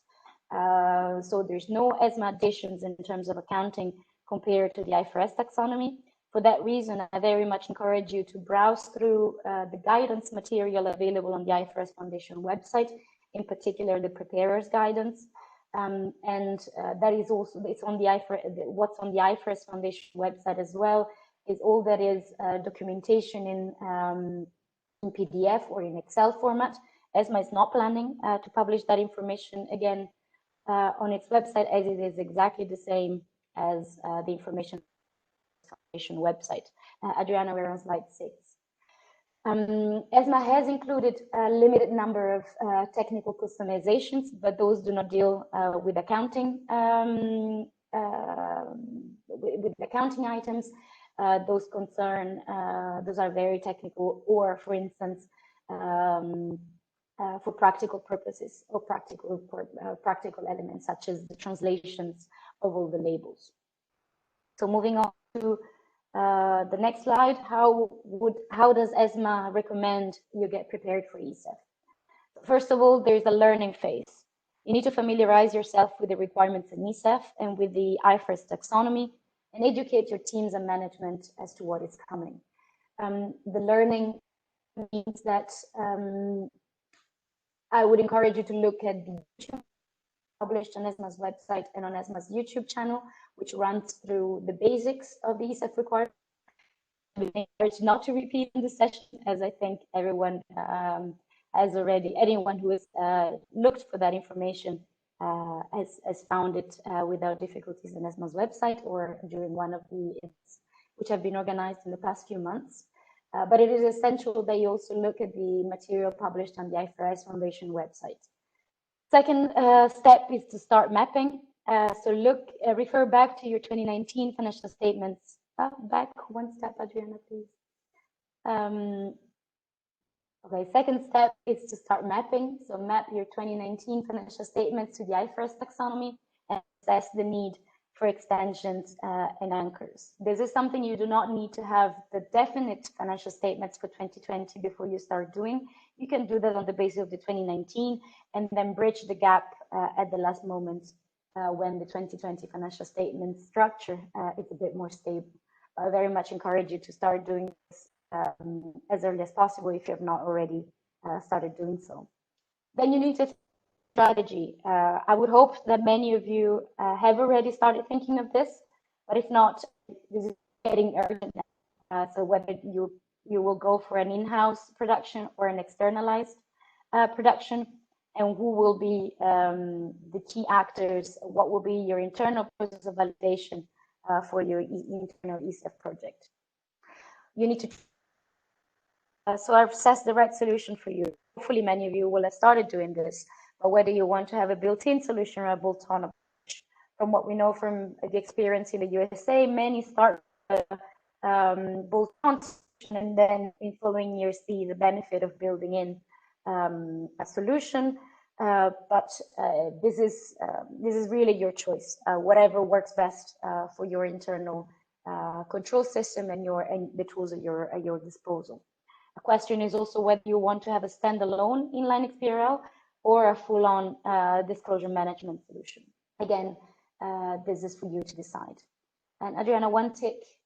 S4: So there's no ESMA additions in terms of accounting compared to the IFRS taxonomy. For that reason, I very much encourage you to browse through the guidance material available on the IFRS Foundation website, in particular the preparer's guidance. That is also, it's on the IFRS, what's on the IFRS Foundation website as well is all that is documentation in PDF or in Excel format. ESMA is not planning to publish that information again on its website, as it is exactly the same as the Information Foundation website. Adriana, we're on slide 6. ESMA has included a limited number of technical customizations, but those do not deal with accounting with accounting items. Those concern those are very technical, or for instance, for practical purposes or practical elements such as the translations of all the labels. So moving on to the next slide, how does ESMA recommend you get prepared for ESEF? First of all, there's a learning phase. You need to familiarize yourself with the requirements in ESEF and with the IFRS taxonomy, and educate your teams and management as to what is coming. The learning means that I would encourage you to look at the YouTube published on ESMA's website and on ESMA's YouTube channel, which runs through the basics of the ESEF requirements. I would encourage not to repeat in this session, as I think everyone has already, anyone who has looked for that information has found it without difficulties on ESMA's website or during one of the events which have been organized in the past few months. But it is essential that you also look at the material published on the IFRS Foundation website. Second step is to start mapping. So refer back to your 2019 financial statements. Back one step, Adriana, please. Okay, second step is to start mapping. So map your 2019 financial statements to the IFRS taxonomy and assess the need for extensions and anchors. This is something you do not need to have the definite financial statements for 2020 before you start doing. You can do that on the basis of the 2019 and then bridge the gap at the last moment when the 2020 financial statement structure is a bit more stable. I very much encourage you to start doing this as early as possible if you have not already started doing so. Then you need to strategy. I would hope that many of you have already started thinking of this, but if not, this is getting urgent now. So whether you will go for an in-house production or an externalized production, and who will be the key actors, what will be your internal process of validation for your internal ESEF project. You need to so I've assessed the right solution for you. Hopefully many of you will have started doing this, but whether you want to have a built-in solution or a bolt-on approach, from what we know from the experience in the USA, many start bolt-on and then in following years see the benefit of building in a solution. But this is really your choice, whatever works best for your internal control system and the tools at your disposal. A question is also whether you want to have a standalone inline XBRL or a full-on disclosure management solution. Again, this is for you to decide. And Adriana,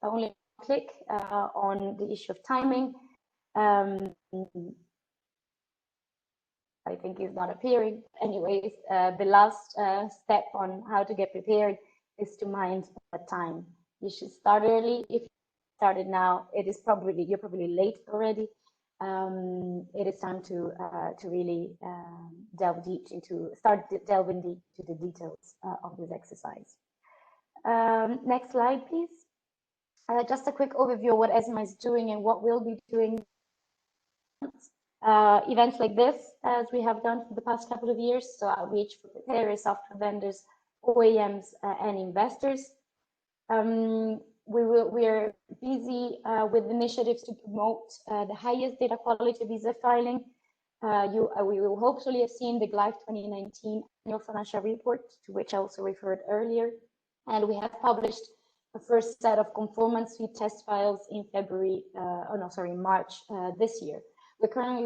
S4: only click on the issue of timing. I think it's not appearing. Anyways, the last step on how to get prepared is to mind the time. You should start early. If you started now, you're probably late already. It is time to really delving deep into the details of this exercise. Next slide, please. Just a quick overview of what ESMA is doing and what we'll be doing. Events like this, as we have done for the past couple of years, so outreach for preparers, software vendors, OEMs, and investors. We are busy with initiatives to promote the highest data quality visa filing. We will hopefully have seen the GLIFE 2019 annual financial report, to which I also referred earlier, and we have published the first set of conformance suite test files in March this year. We're currently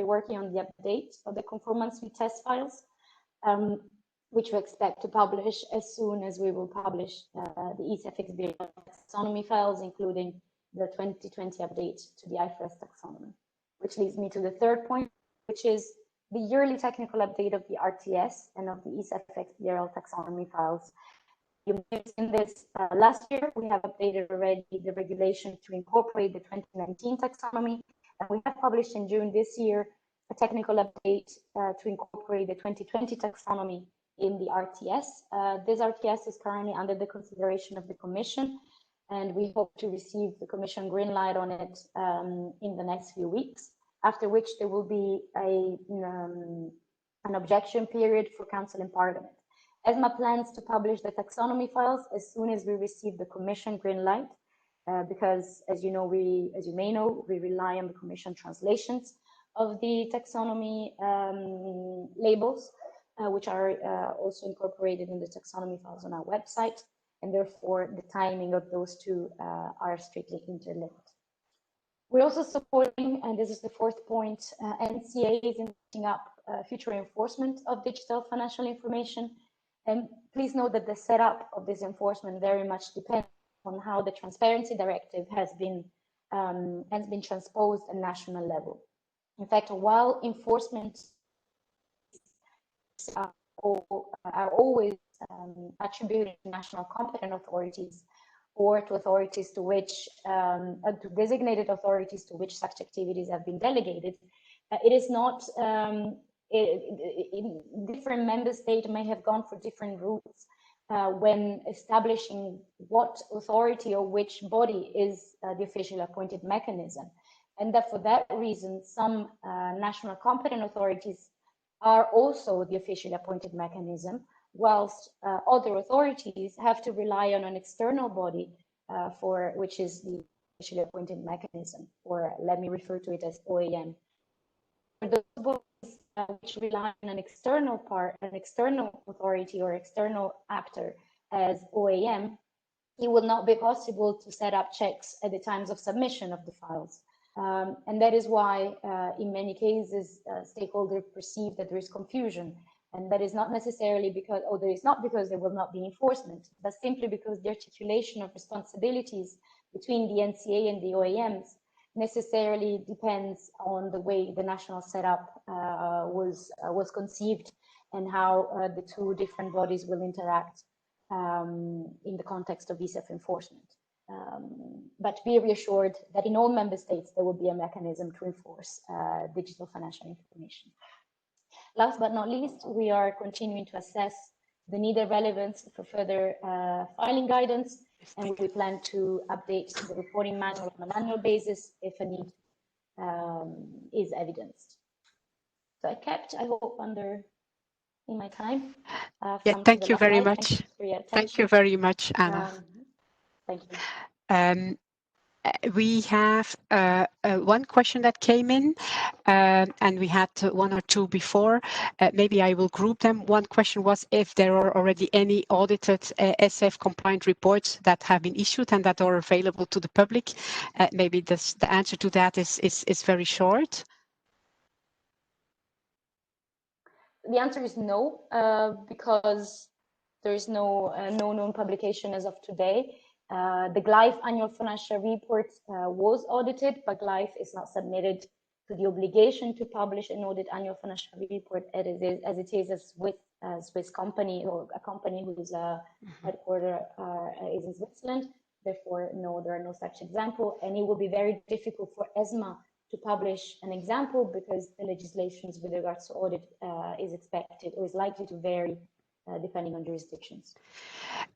S4: working on the update of the conformance suite test files, which we expect to publish as soon as we will publish the ESEF Xperia taxonomy files, including the 2020 update to the IFRS taxonomy. Which leads me to the third point, which is the yearly technical update of the RTS and of the ESEF Xperia taxonomy files. You may have seen this last year. We have updated already the regulation to incorporate the 2019 taxonomy, and we have published in June this year a technical update to incorporate the 2020 taxonomy in the RTS. This RTS is currently under the consideration of the Commission, and we hope to receive the Commission green light on it in the next few weeks, after which there will be an objection period for Council and Parliament. ESMA plans to publish the taxonomy files as soon as we receive the Commission green light, because, as you may know, we rely on the Commission translations of the taxonomy labels, which are also incorporated in the taxonomy files on our website, and therefore the timing of those two are strictly interlinked. We're also supporting, and this is the fourth point, NCAs in setting up future enforcement of digital financial information. And please note that the setup of this enforcement very much depends on how the Transparency Directive has been transposed at national level. In fact, while enforcement are always attributed to national competent authorities or to authorities to which, to designated authorities to which such activities have been delegated, it is not. Different member states may have gone for different routes when establishing what authority or which body is the officially appointed mechanism. And that for that reason, some national competent authorities are also the officially appointed mechanism, whilst other authorities have to rely on an external body which is the officially appointed mechanism, or let me refer to it as OAM. For those bodies which rely on an external authority or external actor as OAM, it will not be possible to set up checks at the times of submission of the files. And that is why, in many cases, stakeholders perceive that there is confusion. And that is not necessarily because, because there will not be enforcement, but simply because the articulation of responsibilities between the NCA and the OAMs necessarily depends on the way the national setup was conceived and how the two different bodies will interact in the context of ESEF enforcement. But be reassured that in all member states there will be a mechanism to enforce digital financial information. Last but not least, we are continuing to assess the need and relevance for further filing guidance, and we plan to update the reporting manual on an annual basis if a need is evidenced. So I kept, I hope, in my time.
S1: Yeah, thank you very much.
S4: Thank you for your attention.
S1: Thank you very much, Anna.
S4: Thank you.
S1: We have one question that came in, and we had one or two before. Maybe I will group them. One question was if there are already any audited ESEF compliant reports that have been issued and that are available to the public. Maybe the answer to that is very short.
S4: The answer is no, because there is no known publication as of today. The GLIFE annual financial report was audited, but GLIFE is not submitted to the obligation to publish an audit annual financial report as it is a Swiss company or a company whose headquarters is in Switzerland. Therefore, no, there are no such example, and it will be very difficult for ESMA to publish an example because the legislations with regards to audit is expected or is likely to vary depending on jurisdictions.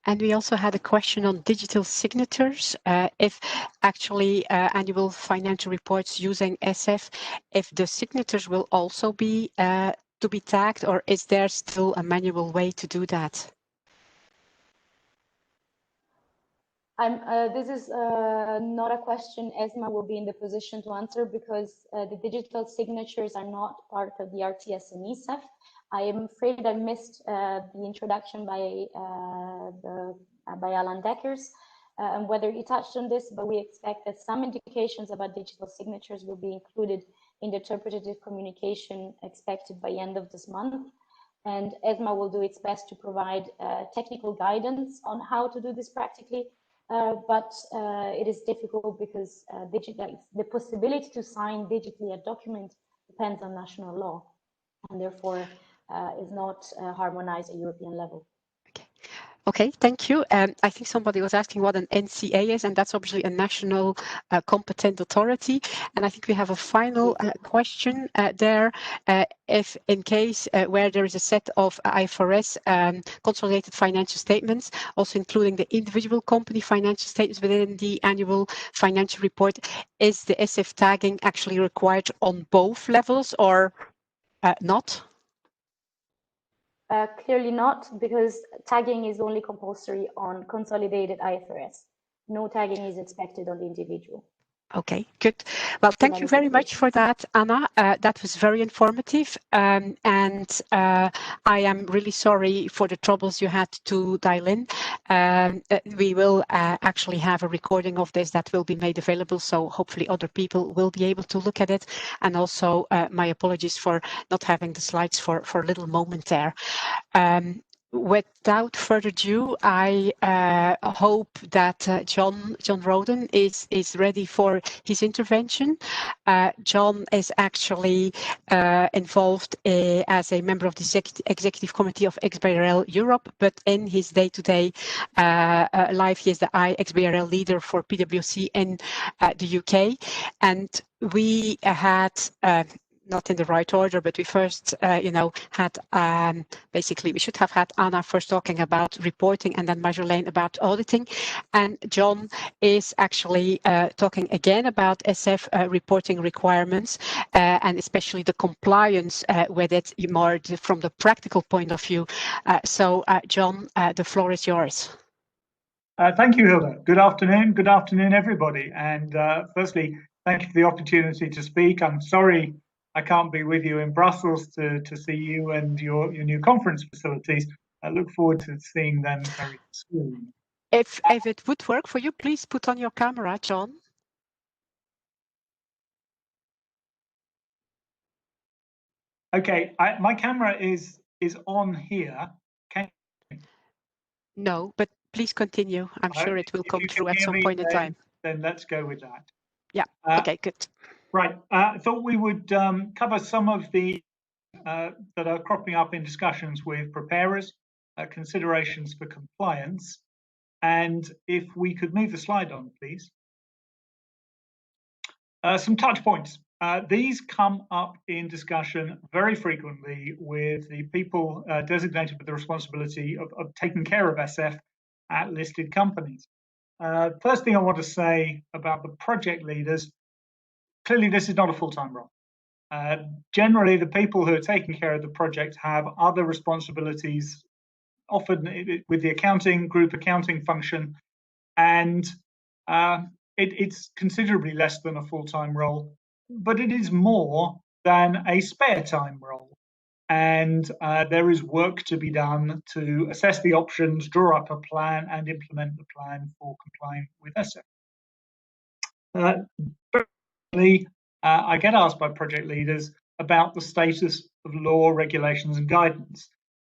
S1: And we also had a question on digital signatures. If actually annual financial reports using ESEF, if the signatures will also be to be tagged, or is there still a manual way to do that?
S4: This is not a question ESMA will be in the position to answer because the digital signatures are not part of the RTS and ESEF. I am afraid I missed the introduction by Alan Deckers and whether he touched on this, but we expect that some indications about digital signatures will be included in the interpretative communication expected by end of this month. And ESMA will do its best to provide technical guidance on how to do this practically. But it is difficult because the possibility to sign digitally a document depends on national law and therefore is not harmonized at European level.
S1: Okay, thank you. I think somebody was asking what an NCA is, and that's obviously a national competent authority. And I think we have a final question there. If in case where there is a set of IFRS consolidated financial statements, also including the individual company financial statements within the annual financial report, is the ESEF tagging actually required on both levels or not?
S4: Clearly not, because tagging is only compulsory on consolidated IFRS. No tagging is expected on the individual.
S1: Okay, good. Well, thank you very much for that, Anna. That was very informative. And I am really sorry for the troubles you had to dial in. We will actually have a recording of this that will be made available, so hopefully other people will be able to look at it. And also my apologies for not having the slides for a little moment there. Without further ado, I hope that John Rhoden is ready for his intervention. John is actually involved as a member of the executive committee of XBRL Europe, but in his day-to-day life, he is the XBRL leader for PwC in the UK. And we had not in the right order, but we first, had basically we should have had Anna first talking about reporting and then Marjolaine about auditing. And John is actually talking again about ESEF reporting requirements and especially the compliance with it more from the practical point of view. So John, the floor is yours.
S5: Thank you, Hilda. Good afternoon, everybody. And firstly, thank you for the opportunity to speak. I'm sorry I can't be with you in Brussels to see you and your new conference facilities. I look forward to seeing them very soon.
S1: If it would work for you, please put on your camera, John.
S5: Okay, my camera is on here.
S1: No, but please continue. I'm sure it will come through at some point in time.
S5: Then let's go with that.
S1: Yeah, okay, good.
S5: Right, I thought we would cover some of the that are cropping up in discussions with preparers, considerations for compliance. And if we could move the slide on, please. Some touch points. These come up in discussion very frequently with the people designated with the responsibility of taking care of ESEF at listed companies. First thing I want to say about the project leaders, clearly this is not a full-time role. Generally, the people who are taking care of the project have other responsibilities, often with the group accounting function, and it's considerably less than a full-time role, but it is more than a spare time role. And there is work to be done to assess the options, draw up a plan, and implement the plan for complying with ESEF. I get asked by project leaders about the status of law, regulations, and guidance.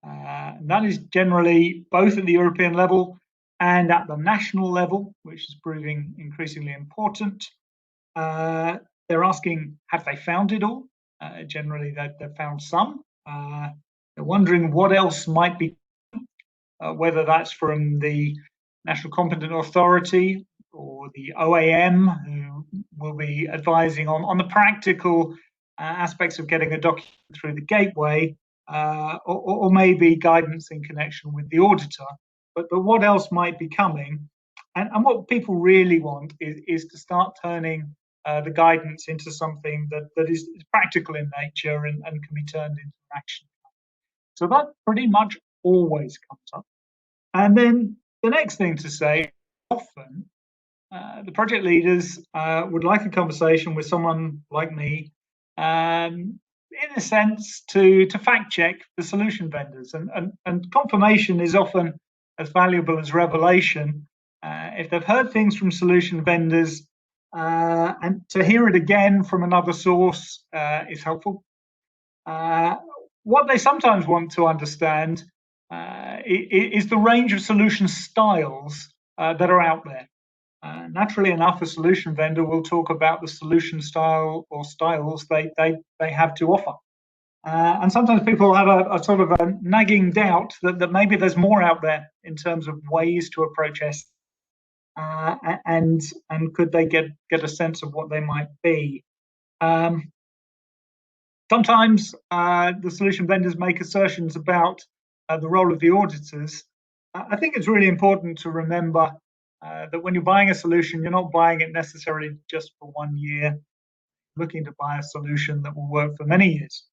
S5: And that is generally both at the European level and at the national level, which is proving increasingly important. They're asking, have they found it all? Generally, they've found some. They're wondering what else might be, whether that's from the National Competent Authority or the OAM, who will be advising on the practical aspects of getting a document through the gateway, or maybe guidance in connection with the auditor. But what else might be coming? And what people really want is to start turning the guidance into something that is practical in nature and can be turned into action. So that pretty much always comes up. And then the next thing to say, often the project leaders would like a conversation with someone like me, in a sense, to fact check the solution vendors. And confirmation is often as valuable as revelation. If they've heard things from solution vendors, and to hear it again from another source is helpful. What they sometimes want to understand is the range of solution styles that are out there. Naturally enough, a solution vendor will talk about the solution style or styles they have to offer. And sometimes people have a sort of a nagging doubt that maybe there's more out there in terms of ways to approach S. And could they get a sense of what they might be? Sometimes the solution vendors make assertions about the role of the auditors. I think it's really important to remember that when you're buying a solution, you're not buying it necessarily just for 1 year, looking to buy a solution that will work for many years.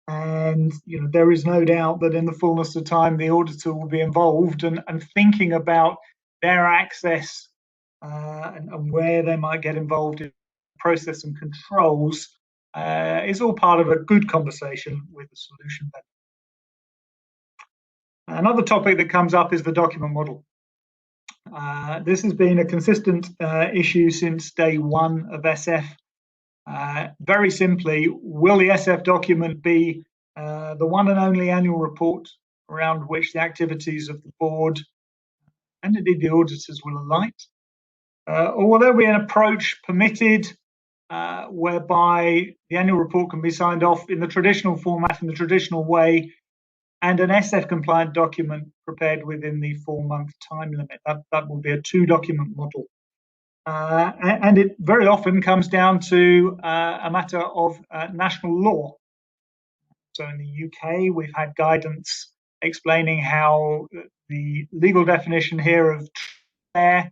S5: And there is no doubt that in the fullness of time, the auditor will be involved and thinking about their access and where they might get involved in process and controls is all part of a good conversation with the solution vendor. Another topic that comes up is the document model. This has been a consistent issue since day one of ESEF. Very simply, will the ESEF document be the one and only annual report around which the activities of the board and indeed the auditors will alight? Or will there be an approach permitted whereby the annual report can be signed off in the traditional format, in the traditional way, and an ESEF compliant document prepared within the 4-month time limit? That will be a 2-document model. And it very often comes down to a matter of national law. So in the UK, we've had guidance explaining how the legal definition here of fair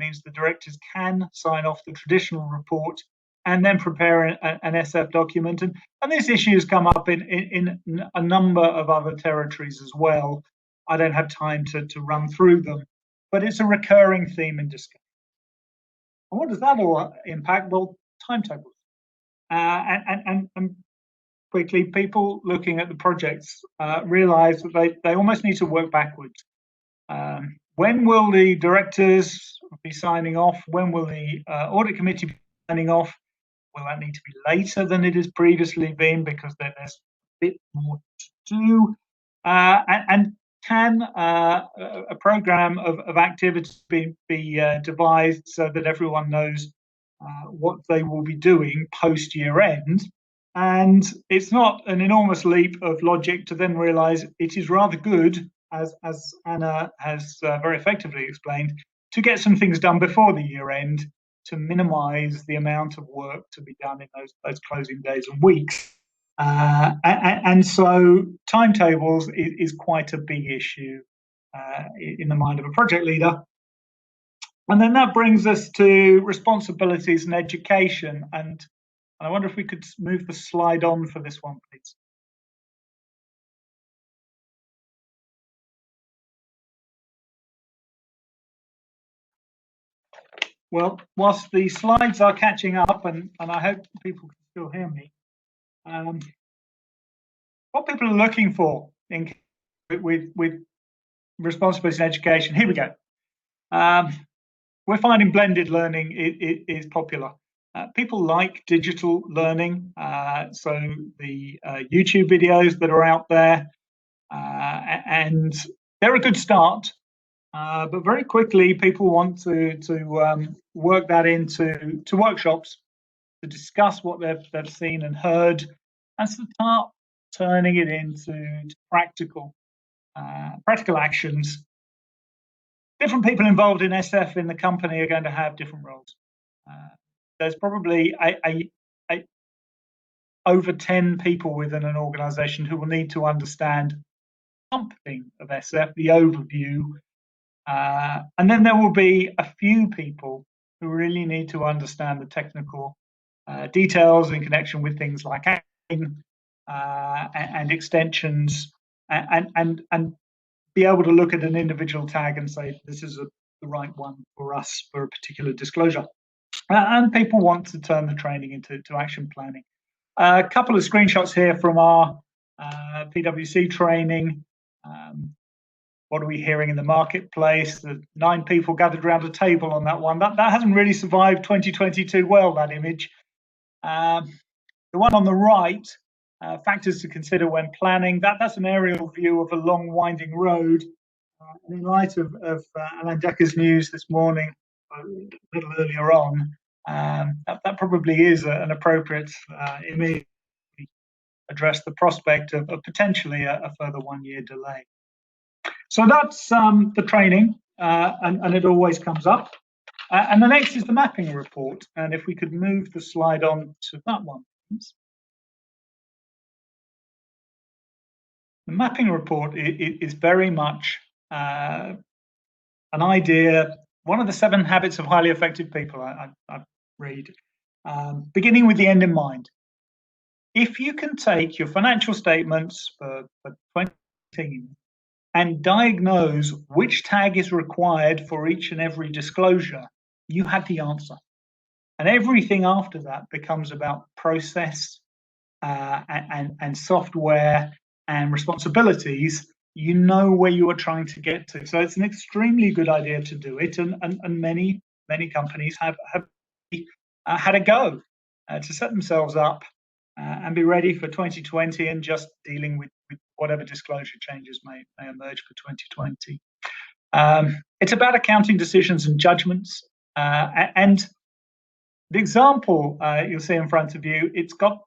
S5: means the directors can sign off the traditional report and then prepare an ESEF document. And this issue has come up in a number of other territories as well. I don't have time to run through them, but it's a recurring theme in discussion. And what does that all impact? Well, timetables. And quickly, people looking at the projects realize that they almost need to work backwards. When will the directors be signing off? When will the audit committee be signing off? Will that need to be later than it has previously been because there's a bit more to do? And can a program of activities be devised so that everyone knows what they will be doing post year end? And it's not an enormous leap of logic to then realize it is rather good, as Anna has very effectively explained, to get some things done before the year end to minimize the amount of work to be done in those closing days and weeks. And so timetables is quite a big issue in the mind of a project leader. And then that brings us to responsibilities and education. And I wonder if we could move the slide on for this one, please. Well, whilst the slides are catching up, and I hope people can still hear me, what people are looking for with responsibility in education, here we go. We're finding blended learning is popular. People like digital learning, so the YouTube videos that are out there, and they're a good start. But very quickly, people want to work that into workshops to discuss what they've seen and heard, and start turning it into practical actions. Different people involved in SF in the company are going to have different roles. There's probably over 10 people within an organisation who will need to understand something of SF, the overview, and then there will be a few people who really need to understand the technical details in connection with things like tagging and extensions, and be able to look at an individual tag and say, this is the right one for us for a particular disclosure. And people want to turn the training into action planning. A couple of screenshots here from our PwC training. What are we hearing in the marketplace? The 9 people gathered around a table on that one. That hasn't really survived 2022 well, that image. The one on the right, factors to consider when planning. That's an aerial view of a long winding road. And in light of Alan Decker's news this morning, a little earlier on, that probably is an appropriate image to address the prospect of potentially a further 1-year delay. So that's the training, and it always comes up. And the next is the mapping report. And if we could move the slide on to that one, please. The mapping report is very much an idea, one of the 7 habits of highly effective people I read, beginning with the end in mind. If you can take your financial statements for 2019 and diagnose which tag is required for each and every disclosure, you have the answer. And everything after that becomes about process and software and responsibilities. You know where you are trying to get to. So it's an extremely good idea to do it, and many companies have had a go to set themselves up and be ready for 2020 and just dealing with whatever disclosure changes may emerge for 2020. It's about accounting decisions and judgments, and the example you'll see in front of you, it's got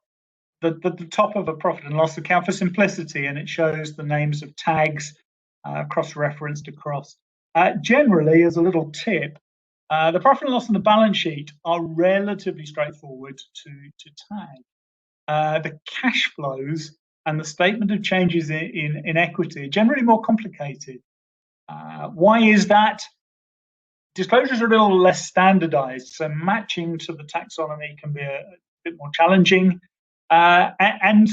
S5: the top of a profit and loss account for simplicity, and it shows the names of tags cross-referenced across. Generally, as a little tip, the profit and loss and the balance sheet are relatively straightforward to tag. The cash flows and the statement of changes in equity are generally more complicated. Why is that? Disclosures are a little less standardized, so matching to the taxonomy can be a bit more challenging. And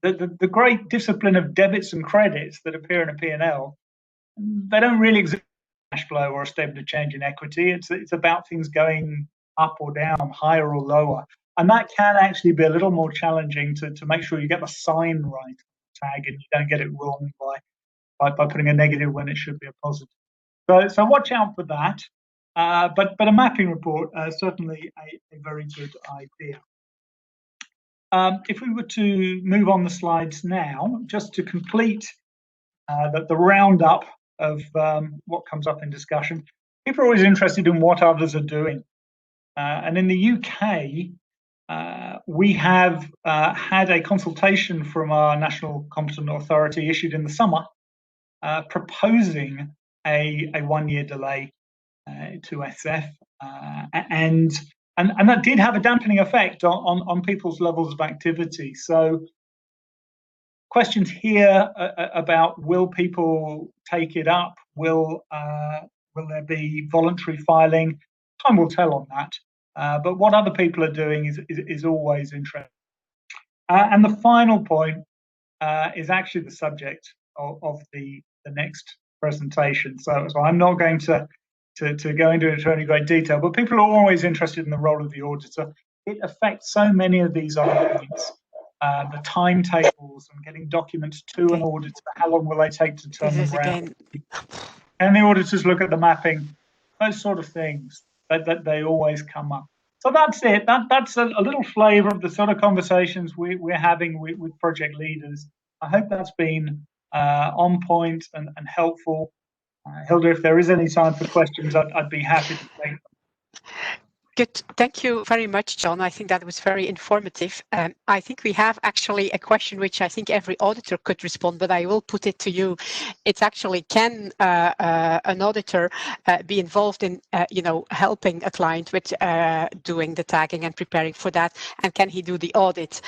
S5: the great discipline of debits and credits that appear in a P&L, they don't really exist in cash flow or a statement of change in equity. It's about things going up or down, higher or lower. And that can actually be a little more challenging to make sure you get the sign right tag and you don't get it wrong by putting a negative when it should be a positive. So watch out for that. But a mapping report, certainly a very good idea. If we were to move on the slides now, just to complete the roundup of what comes up in discussion, people are always interested in what others are doing. And in the UK, we have had a consultation from our National Competent Authority issued in the summer, proposing a 1-year delay to SF, and that did have a dampening effect on people's levels of activity. So questions here about will people take it up? Will there be voluntary filing? Time will tell on that. But what other people are doing is always interesting. And the final point is actually the subject of the next presentation. So I'm not going to to go into it in great detail, but people are always interested in the role of the auditor. It affects so many of these other points. The timetables and getting documents to an auditor, how long will they take to turn them around? Can the auditors look at the mapping? Those sort of things that they always come up. So that's it. That's a little flavour of the sort of conversations we're having with project leaders. I hope that's been on point and helpful. Hilda, if there is any time for questions, I'd be happy to take them.
S1: Good. Thank you very much, John. I think that was very informative. I think we have actually a question which I think every auditor could respond, but I will put it to you. It's actually, can an auditor be involved in, helping a client with doing the tagging and preparing for that, and can he do the audit?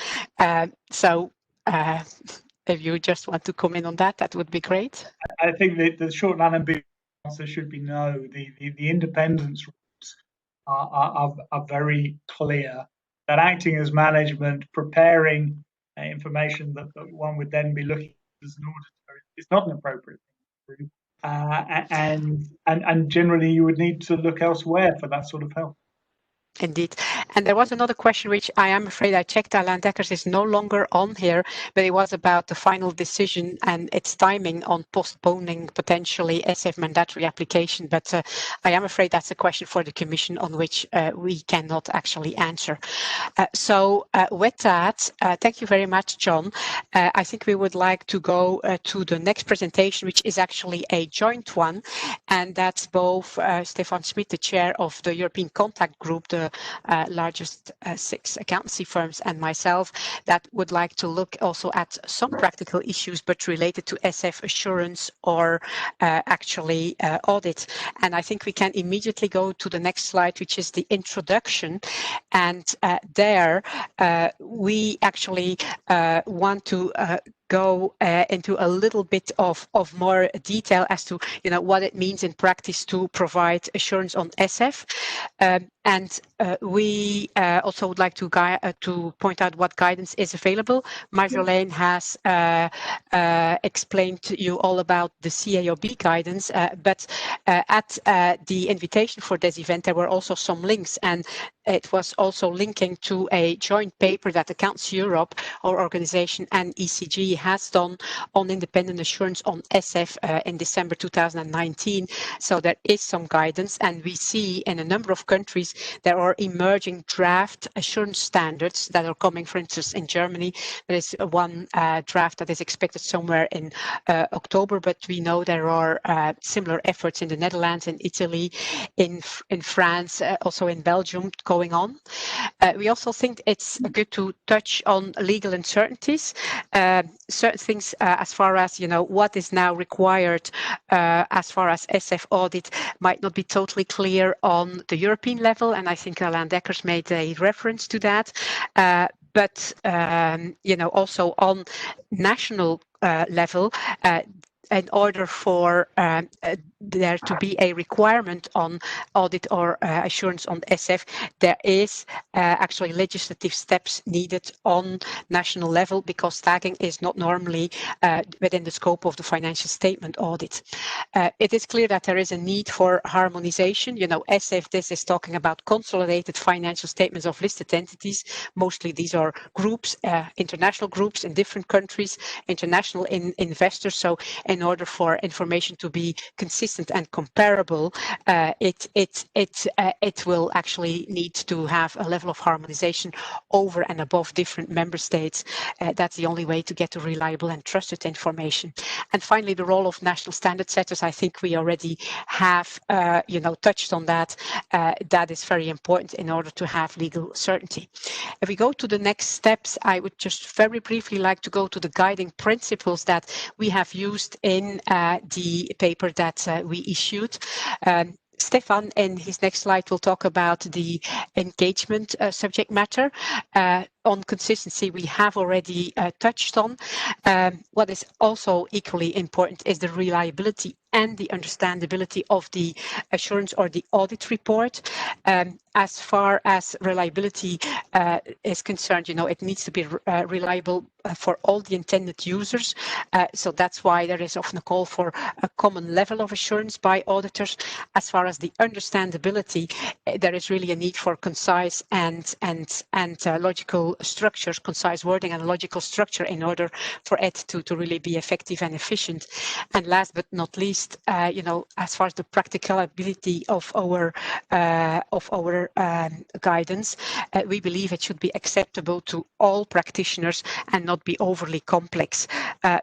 S1: If you just want to comment on that, that would be great.
S5: I think the short and ambiguous answer should be no. The independence rules are very clear that acting as management, preparing information that one would then be looking at as an auditor is not an appropriate thing to do. And generally you would need to look elsewhere for that sort of help.
S1: Indeed. And there was another question which I am afraid I checked. Alain Dekkers is no longer on here, but it was about the final decision and its timing on postponing potentially ESEF mandatory application. But I am afraid that's a question for the Commission on which we cannot actually answer. With that, thank you very much, John. I think we would like to go to the next presentation, which is actually a joint one. And that's both Stefan Smit, the chair of the European Contact Group, the largest 6 accountancy firms, and myself, that would like to look also at some practical issues, but related to SF assurance or actually audit. And I think we can immediately go to the next slide, which is the introduction. And there we actually want to go into a little bit of more detail as to what it means in practice to provide assurance on SF. We also would like to point out what guidance is available. Marjolaine has explained to you all about the CAOB guidance, but at the invitation for this event, there were also some links, and it was also linking to a joint paper that Accounts Europe, our organization, and ECG has done on independent assurance on SF in December 2019. So there is some guidance, and we see in a number of countries there are emerging draft assurance standards that are coming. For instance, in Germany, there is one draft that is expected somewhere in October, but we know there are similar efforts in the Netherlands, in Italy, in France, also in Belgium going on. We also think it's good to touch on legal uncertainties, certain things as far as what is now required as far as SF audit might not be totally clear on the European level, and I think Alain Dekkers made a reference to that. But also on national level, in order for there to be a requirement on audit or assurance on SF, there is actually legislative steps needed on national level, because tagging is not normally within the scope of the financial statement audit. It is clear that there is a need for harmonization. SF, this is talking about consolidated financial statements of listed entities. Mostly these are groups, international groups in different countries, international investors. So in order for information to be consistent and comparable, it will actually need to have a level of harmonization over and above different member states. That's the only way to get to reliable and trusted information. And finally, the role of national standard setters. I think we already have, touched on that. That is very important in order to have legal certainty. If we go to the next steps, I would just very briefly like to go to the guiding principles that we have used in the paper that we issued. Stefan, in his next slide, will talk about the engagement subject matter. on consistency we have already touched on. What is also equally important is the reliability and the understandability of the assurance or the audit report. As far as reliability is concerned, it needs to be reliable for all the intended users. So that's why there is often a call for a common level of assurance by auditors. As far as the understandability, there is really a need for concise and logical structures, concise wording and logical structure in order for it to really be effective and efficient. And last but not least, as far as the practicability of our guidance, we believe it should be acceptable to all practitioners and not be overly complex,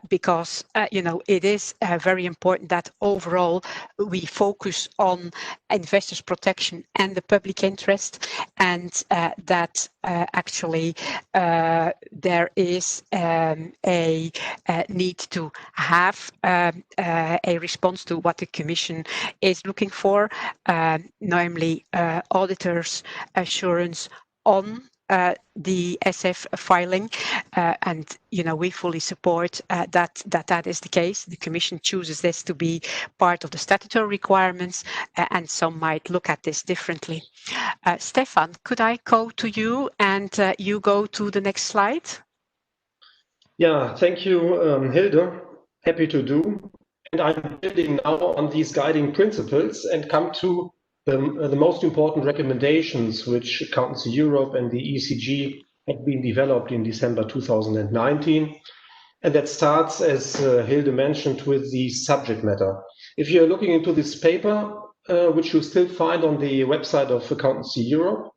S1: because it is very important that overall we focus on investors' protection and the public interest, and that actually there is a need to have a response to what the Commission is looking for, namely auditors' assurance on the Esf filing, and we fully support that is the case. The Commission chooses this to be part of the statutory requirements, and some might look at this differently. Stefan, could I go to you and you go to the next slide?
S6: Yeah, thank you, Hilde. Happy to do. And I'm building now on these guiding principles and come to the most important recommendations which Accountancy Europe and the ECG had been developed in December 2019. And that starts, as Hilde mentioned, with the subject matter. If you're looking into this paper, which you still find on the website of Accountancy Europe,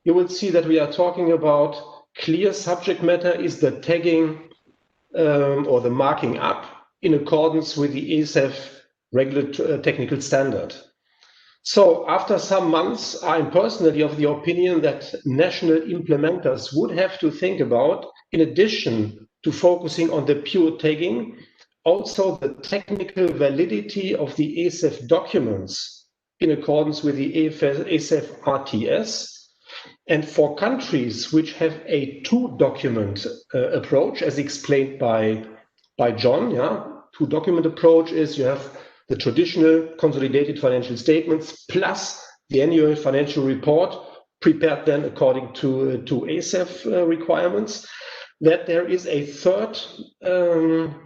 S6: you will see that we are talking about clear subject matter is the tagging or the marking up in accordance with the ESEF regulatory technical standard. So after some months, I'm personally of the opinion that national implementers would have to think about, in addition to focusing on the pure tagging, also the technical validity of the ESEF documents in accordance with the ESEF RTS. And for countries which have a two-document approach, as explained by John, two-document approach is you have the traditional consolidated financial statements plus the annual financial report prepared then according to ESEF requirements, that there is a third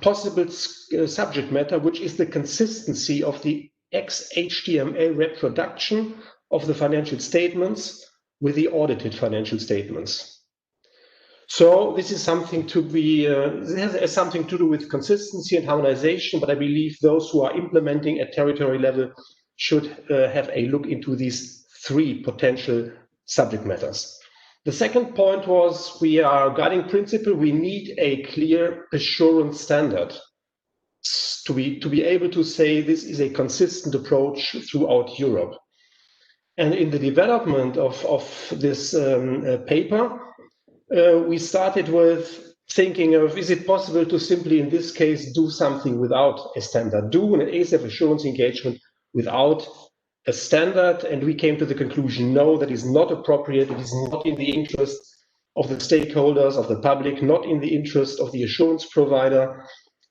S6: possible subject matter, which is the consistency of the XHTML reproduction of the financial statements with the audited financial statements. So this is something to be, this has something to do with consistency and harmonization, but I believe those who are implementing at territory level should have a look into these three potential subject matters. The second point was we are guiding principle. We need a clear assurance standard to be able to say this is a consistent approach throughout Europe. And in the development of this paper, we started with thinking of, is it possible to simply, in this case, do something without a standard, do an ESEF assurance engagement without a standard? And we came to the conclusion, no, that is not appropriate. It is not in the interest of the stakeholders, of the public, not in the interest of the assurance provider,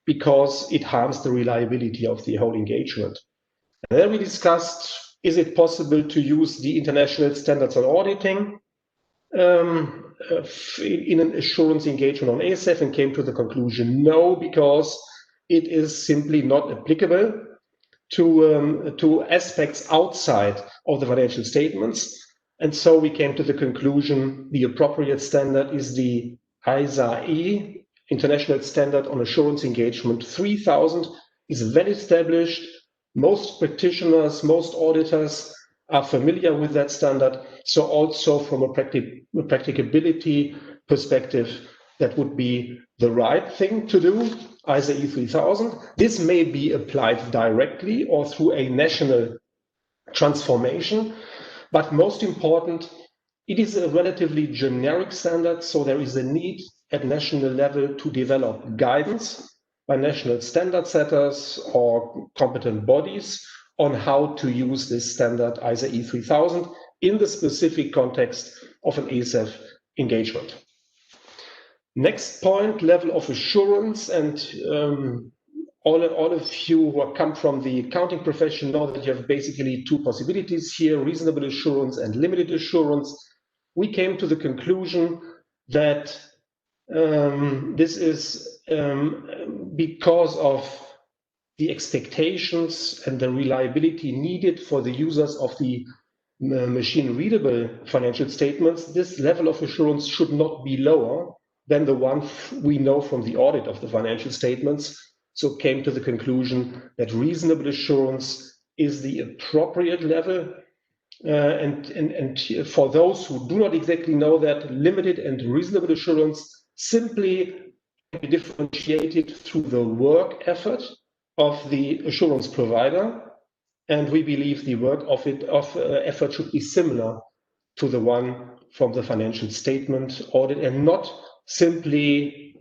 S6: because it harms the reliability of the whole engagement. And then we discussed, is it possible to use the international standards on auditing in an assurance engagement on ESEF, and came to the conclusion no, because it is simply not applicable to aspects outside of the financial statements. And so we came to the conclusion the appropriate standard is the ISA-E, International Standard on Assurance Engagement 3000, is well established. Most practitioners, most auditors are familiar with that standard. So also from a practicability perspective, that would be the right thing to do, ISA-E 3000. This may be applied directly or through a national transformation, but most important, it is a relatively generic standard, so there is a need at national level to develop guidance by national standard setters or competent bodies on how to use this standard ISA-E 3000 in the specific context of an ESEF engagement. Next point, level of assurance, and all of you who come from the accounting profession know that you have basically two possibilities here, reasonable assurance and limited assurance. We came to the conclusion that this is because of the expectations and the reliability needed for the users of the machine-readable financial statements. This level of assurance should not be lower than the one we know from the audit of the financial statements. So came to the conclusion that reasonable assurance is the appropriate level. And for those who do not exactly know that, limited and reasonable assurance simply can be differentiated through the work effort of the assurance provider. And we believe the work effort should be similar to the one from the financial statement audit, and not simply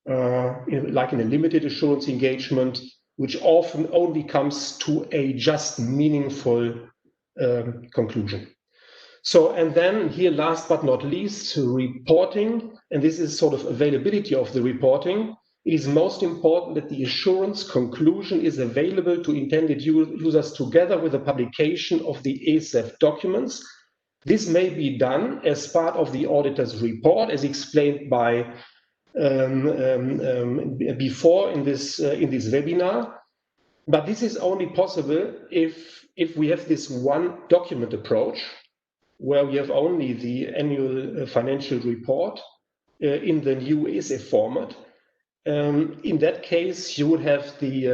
S6: like in a limited assurance engagement, which often only comes to a just meaningful conclusion. So, and then here, last but not least, reporting, and this is sort of availability of the reporting. It is most important that the assurance conclusion is available to intended users together with the publication of the ESEF documents. This may be done as part of the auditor's report, as explained by before in this webinar, but this is only possible if we have this one document approach, where we have only the annual financial report in the new ESEF format. In that case, you would have the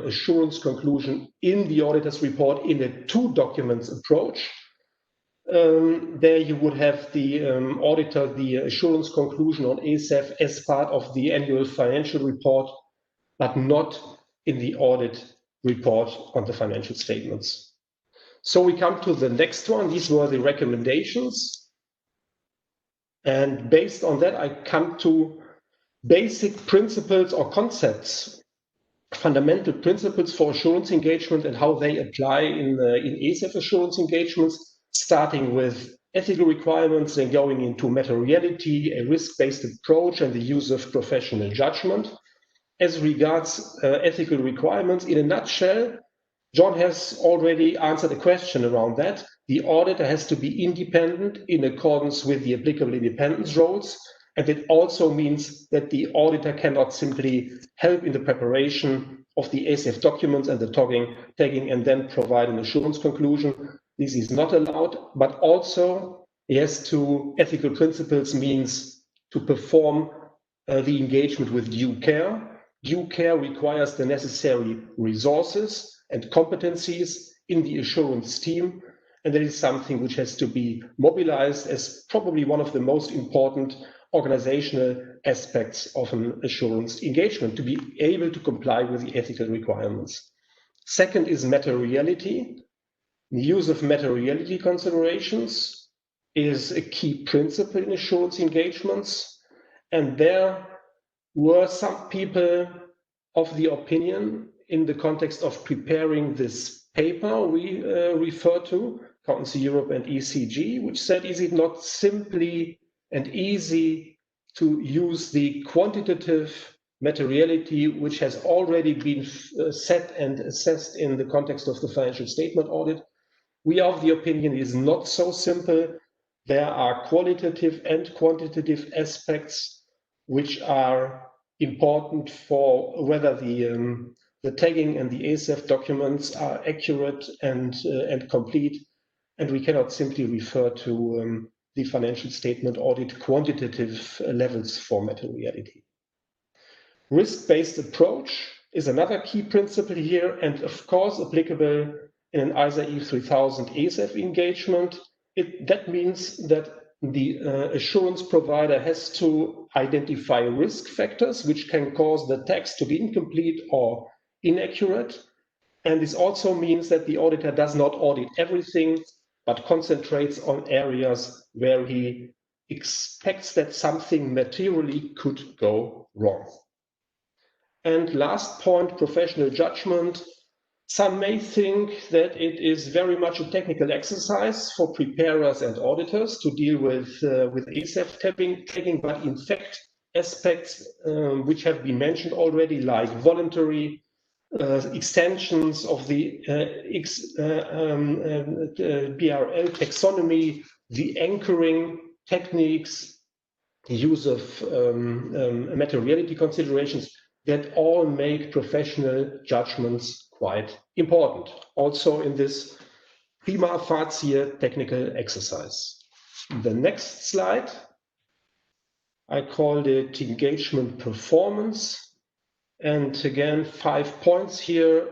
S6: assurance conclusion in the auditor's report in a two documents approach. There you would have the auditor, the assurance conclusion on ESEF as part of the annual financial report, but not in the audit report on the financial statements. So we come to the next one. These were the recommendations. And based on that, I come to basic principles or concepts, fundamental principles for assurance engagement and how they apply in ESEF assurance engagements, starting with ethical requirements and going into materiality, a risk-based approach, and the use of professional judgment. As regards ethical requirements, in a nutshell, John has already answered a question around that. The auditor has to be independent in accordance with the applicable independence roles. And it also means that the auditor cannot simply help in the preparation of the ESEF documents and the tagging and then provide an assurance conclusion. This is not allowed, but also, yes, to ethical principles means to perform the engagement with due care. Due care requires the necessary resources and competencies in the assurance team, and that is something which has to be mobilized as probably one of the most important organizational aspects of an assurance engagement, to be able to comply with the ethical requirements. Second is materiality. The use of materiality considerations is a key principle in assurance engagements, and there were some people of the opinion in the context of preparing this paper we refer to, Accountancy Europe and ECG, which said, is it not simply and easy to use the quantitative materiality which has already been set and assessed in the context of the financial statement audit? We are of the opinion it is not so simple. There are qualitative and quantitative aspects which are important for whether the tagging and the ESEF documents are accurate and complete, and we cannot simply refer to the financial statement audit quantitative levels for materiality. Risk-based approach is another key principle here, and of course applicable in an ISA E3000 ESEF engagement. That means that the assurance provider has to identify risk factors which can cause the text to be incomplete or inaccurate. And this also means that the auditor does not audit everything, but concentrates on areas where he expects that something materially could go wrong. And last point, professional judgment. Some may think that it is very much a technical exercise for preparers and auditors to deal with ESEF tagging, but in fact, aspects which have been mentioned already, like voluntary extensions of the BRL taxonomy, the anchoring techniques, the use of materiality considerations, that all make professional judgments quite important, also in this prima facie technical exercise. The next slide, I called it engagement performance. And again, 5 points here,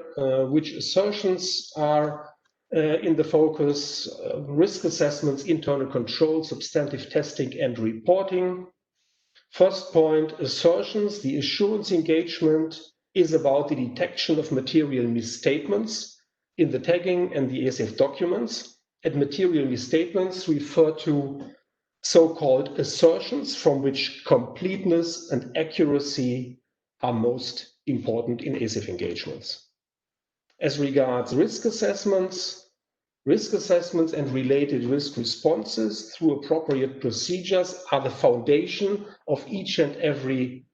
S6: which assertions are in the focus: risk assessments, internal control, substantive testing, and reporting. First point, assertions. The assurance engagement is about the detection of material misstatements in the tagging and the ESEF documents. And material misstatements refer to so-called assertions from which completeness and accuracy are most important in ESEF engagements. As regards risk assessments and related risk responses through appropriate procedures are the foundation of each and every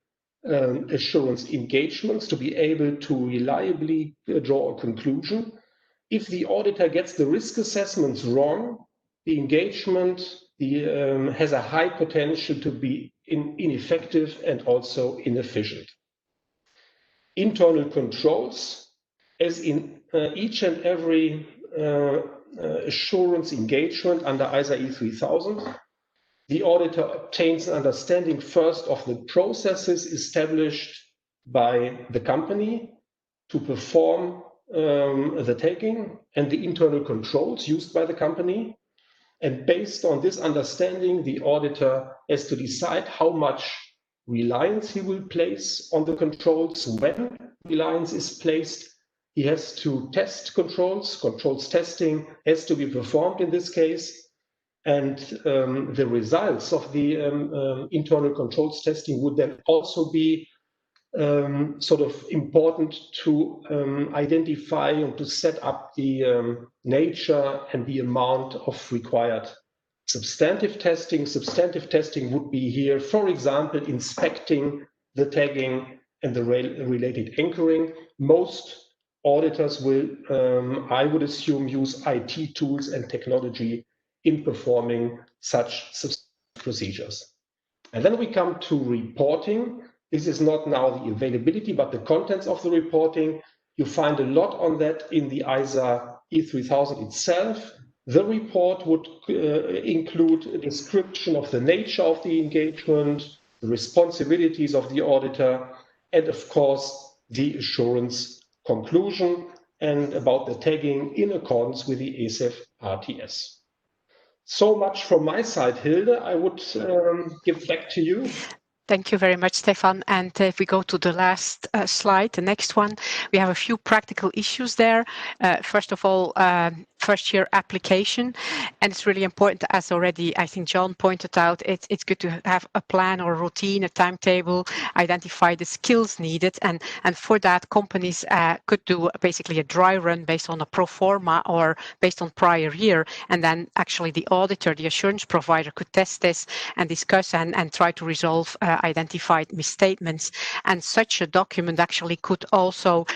S6: assurance engagements to be able to reliably draw a conclusion. If the auditor gets the risk assessments wrong, the engagement has a high potential to be ineffective and also inefficient. Internal controls, as in each and every assurance engagement under ISA E3000, the auditor obtains an understanding first of the processes established by the company to perform the tagging and the internal controls used by the company. And based on this understanding, the auditor has to decide how much reliance he will place on the controls. When reliance is placed, he has to test controls. Controls testing has to be performed in this case. And the results of the internal controls testing would then also be sort of important to identify and to set up the nature and the amount of required substantive testing. Substantive testing would be here, for example, inspecting the tagging and the related anchoring. Most auditors will, I would assume, use IT tools and technology in performing such procedures. And then we come to reporting. This is not now the availability, but the contents of the reporting. You find a lot on that in the ISA E3000 itself. The report would include a description of the nature of the engagement, the responsibilities of the auditor, and of course, the assurance conclusion and about the tagging in accordance with the ESEF RTS. So much from my side, Hilde. I would give back to you.
S1: Thank you very much, Stefan. And if we go to the last slide, the next one, we have a few practical issues there. First of all, first-year application. And it's really important, as already I think John pointed out, it's good to have a plan or a routine, a timetable, identify the skills needed. And for that, companies could do basically a dry run based on a pro forma or based on prior year. And then actually the auditor, the assurance provider, could test this and discuss and try to resolve identified misstatements. And such a document actually could also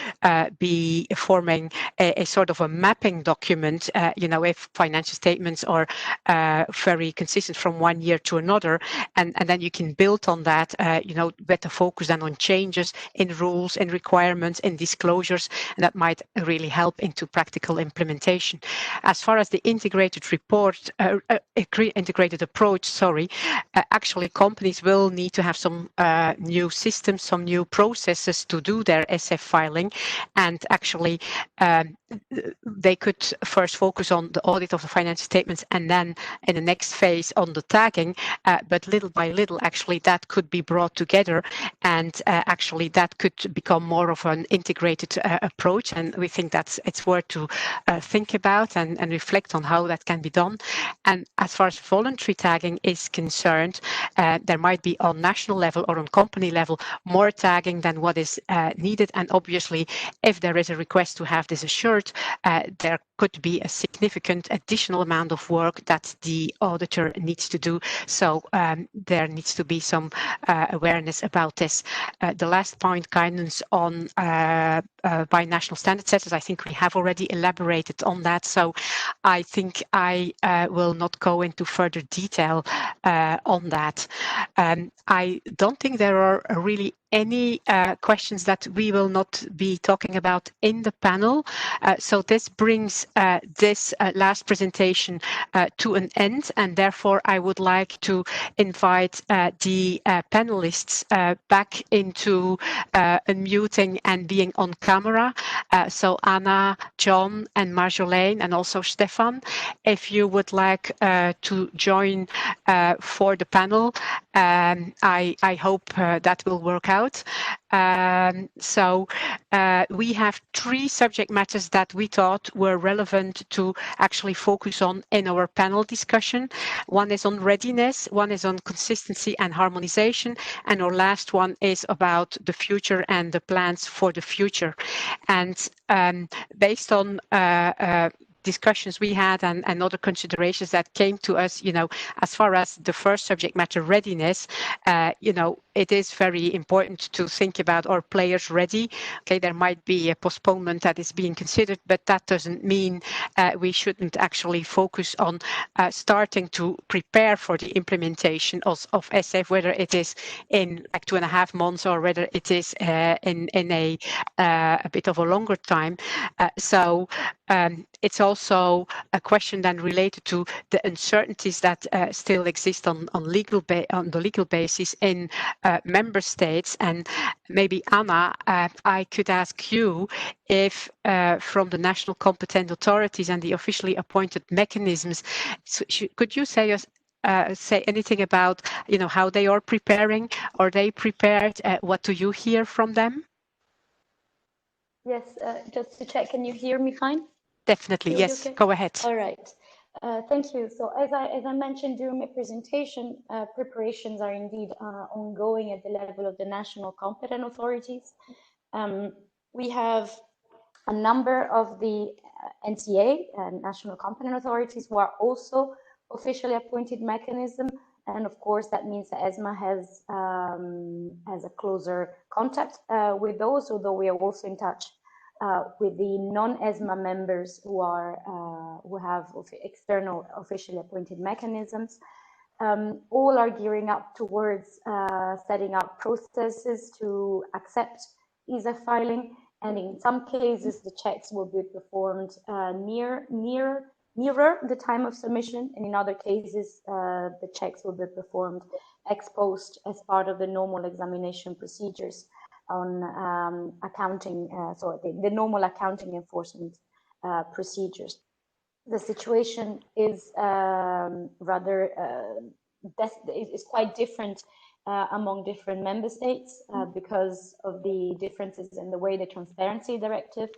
S1: be forming a sort of a mapping document, if financial statements are very consistent from one year to another, and then you can build on that, better focus then on changes in rules, in requirements, in disclosures, and that might really help into practical implementation. As far as the integrated integrated approach, actually companies will need to have some new systems, some new processes to do their SF filing, and actually they could first course, focus on the audit of the financial statements and then in the next phase on the tagging, but little by little, actually, that could be brought together, and actually that could become more of an integrated approach. And we think it's worth to think about and reflect on how that can be done. And as far as voluntary tagging is concerned, there might be on national level or on company level more tagging than what is needed. And obviously, if there is a request to have this assured, there could be a significant additional amount of work that the auditor needs to do. So there needs to be some awareness about this. The last point, guidance on by national standard setters, I think we have already elaborated on that. So I think I will not go into further detail on that. I don't think there are really any questions that we will not be talking about in the panel. So this brings this last presentation to an end, and therefore I would like to invite the panelists back into unmuting and being on camera. So Anna, John and Marjolaine and also Stefan, if you would like to join for the panel, I hope that will work out. So we have 3 subject matters that we thought were relevant to actually focus on in our panel discussion. One is on readiness, one is on consistency and harmonization, and our last one is about the future and the plans for the future. And based on discussions we had and other considerations that came to us, as far as the first subject matter, readiness, it is very important to think about our players ready. Okay, there might be a postponement that is being considered, but that doesn't mean we shouldn't actually focus on starting to prepare for the implementation of ESEF, whether it is in like 2.5 months or whether it is in a bit of a longer time. So it's also a question then related to the uncertainties that still exist on the legal basis in member states. And maybe Anna, I could ask you if from the national competent authorities and the officially appointed mechanisms, could you say anything about how they are preparing? Are they prepared? What do you hear from them?
S4: Yes, just to check, can you hear me fine?
S1: Definitely, yes. Okay? Go ahead.
S4: All right. Thank you. So as I mentioned during my presentation, preparations are indeed ongoing at the level of the national competent authorities. We have a number of the NCA, national competent authorities, who are also officially appointed mechanism. And of course, that means that ESMA has a closer contact with those, although we are also in touch with the non-ESMA members who have external officially appointed mechanisms. All are gearing up towards setting up processes to accept ESEF filing, and in some cases the checks will be performed nearer the time of submission, and in other cases the checks will be performed ex post as part of the normal examination procedures on accounting, so the normal accounting enforcement procedures. The situation is is quite different among different member states because of the differences in the way the Transparency Directive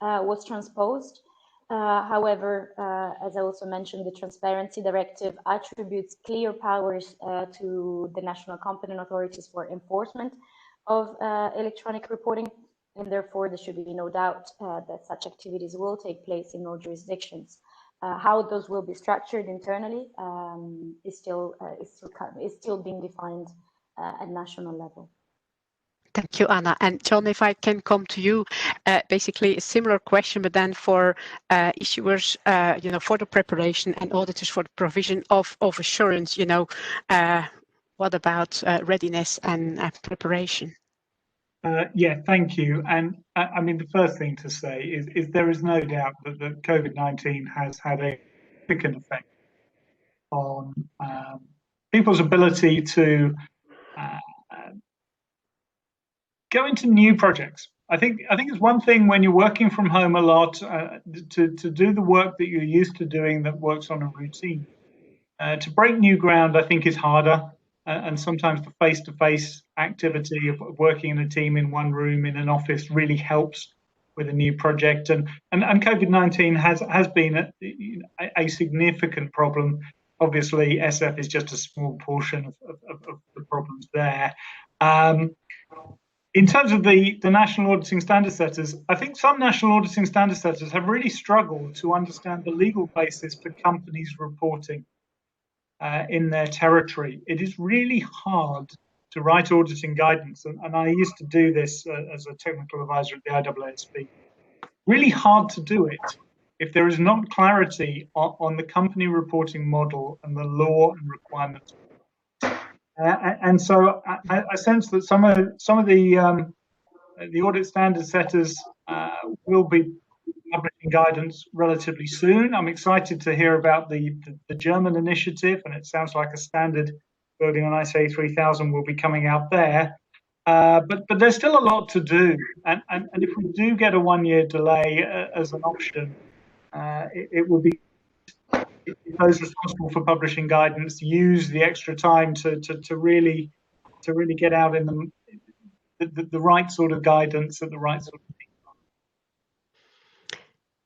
S4: was transposed. However, as I also mentioned, the Transparency Directive attributes clear powers to the national competent authorities for enforcement of electronic reporting, and therefore there should be no doubt that such activities will take place in all jurisdictions. How those will be structured internally is still being defined at national level.
S1: Thank you, Anna. And John, if I can come to you, basically a similar question, but then for issuers, for the preparation, and auditors for the provision of assurance, what about readiness and preparation?
S5: Yeah, thank you. And I mean, the first thing to say is there is no doubt that COVID-19 has had a significant effect on people's ability to go into new projects I think it's one thing when you're working from home a lot to do the work that you're used to doing that works on a routine. To break new ground, I think, is harder, and sometimes the face-to-face activity of working in a team in one room in an office really helps with a new project. And COVID-19 has been a significant problem. Obviously, ESEF is just a small portion of the problems there. In terms of the national auditing standard setters, I think some national auditing standard setters have really struggled to understand the legal basis for companies reporting in their territory. It is really hard to write auditing guidance, and I used to do this as a technical advisor at the IAASB. Really hard to do it if there is not clarity on the company reporting model and the law and requirements. And so I sense that some of the audit standard setters will be publishing guidance relatively soon. I'm excited to hear about the German initiative, and it sounds like a standard building on ISA 3000 will be coming out there. But there's still a lot to do, and if we do get a one-year delay as an option, it will be those responsible for publishing guidance use the extra time to really get out in the right sort of guidance at the right sort of time.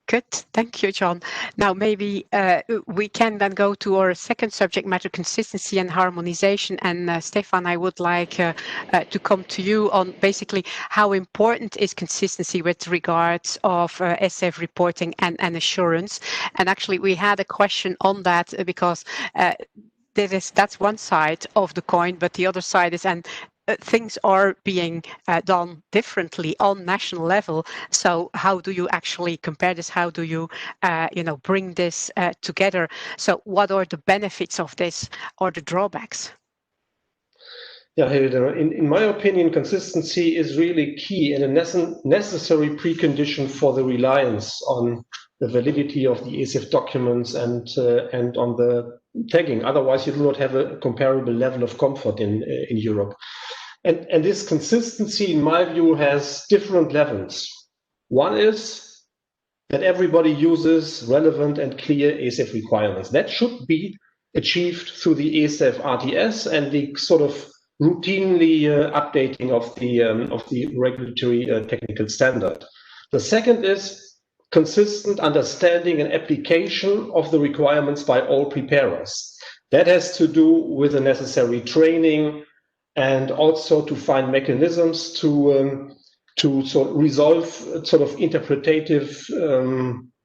S1: Good, thank you, John. Now maybe we can then go to our second subject matter, consistency and harmonization. And Stefan, I would like to come to you on basically how important is consistency with regards of ESEF reporting and assurance. And actually we had a question on that because that's one side of the coin, but the other side is, and things are being done differently on national level. So how do you actually compare this? How do you, bring this together? So what are the benefits of this or the drawbacks?
S6: Yeah, in my opinion, consistency is really key and a necessary precondition for the reliance on the validity of the ESEF documents and on the tagging. Otherwise, you do not have a comparable level of comfort in Europe. And this consistency, in my view, has different levels. One is that everybody uses relevant and clear ESEF requirements. That should be achieved through the ESEF RTS and the sort of routinely updating of the regulatory technical standard. The second is consistent understanding and application of the requirements by all preparers. That has to do with the necessary training and also to find mechanisms to sort of resolve sort of interpretative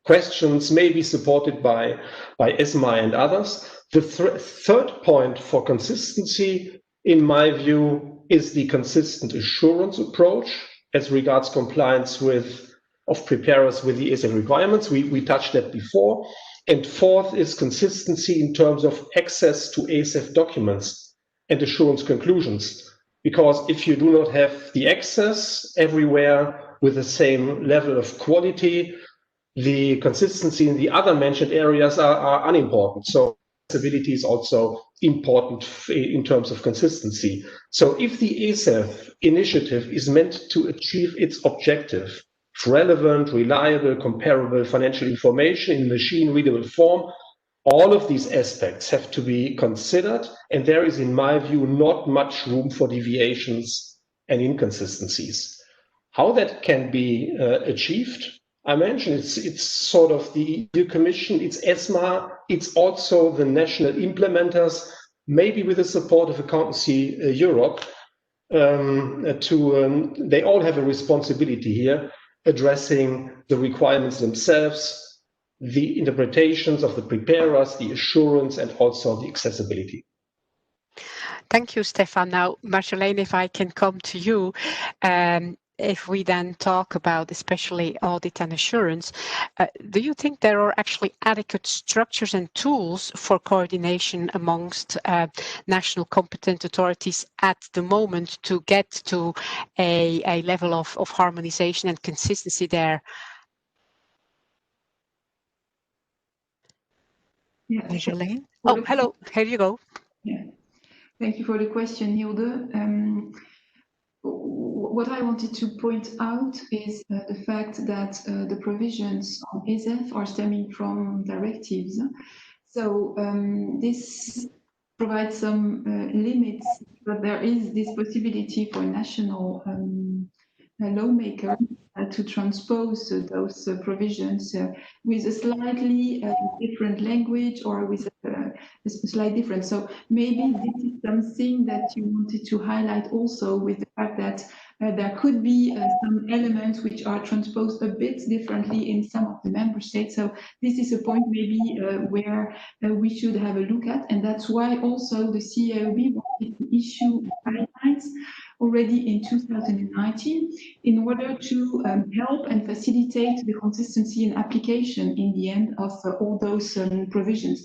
S6: questions, maybe supported by Esma and others. The third point for consistency, in my view, is the consistent assurance approach as regards compliance of preparers with the ESEF requirements. We touched that before. And fourth is consistency in terms of access to ESEF documents and assurance conclusions. Because if you do not have the access everywhere with the same level of quality, the consistency in the other mentioned areas are unimportant. So accessibility is also important in terms of consistency. So if the ESEF initiative is meant to achieve its objective, relevant, reliable, comparable financial information in machine-readable form, all of these aspects have to be considered, and there is, in my view, not much room for deviations and inconsistencies. How that can be achieved, I mentioned it's sort of the EU Commission, it's ESMA, it's also the national implementers, maybe with the support of Accountancy Europe. They all have a responsibility here, addressing the requirements themselves, the interpretations of the preparers, the assurance, and also the accessibility.
S1: Thank you, Stefan. Now, Marjolaine, if I can come to you, if we then talk about especially audit and assurance, do you think there are actually adequate structures and tools for coordination amongst national competent authorities at the moment to get to a level of harmonization and consistency there?
S3: Yeah.
S1: Marjolaine? Oh, hello. Here you go.
S3: Yeah. Thank you for the question, Hilde. what I wanted to point out is the fact that the provisions on ESEF are stemming from directives. So this provides some limits, but there is this possibility for national lawmakers to transpose those provisions with a slightly different language or with a slight difference. So maybe this is something that you wanted to highlight also, with the fact that there could be some elements which are transposed a bit differently in some of the member states. So this is a point maybe where we should have a look at, and that's why also the CLB wanted to issue guidelines already in 2019 in order to help and facilitate the consistency and application in the end of all those provisions,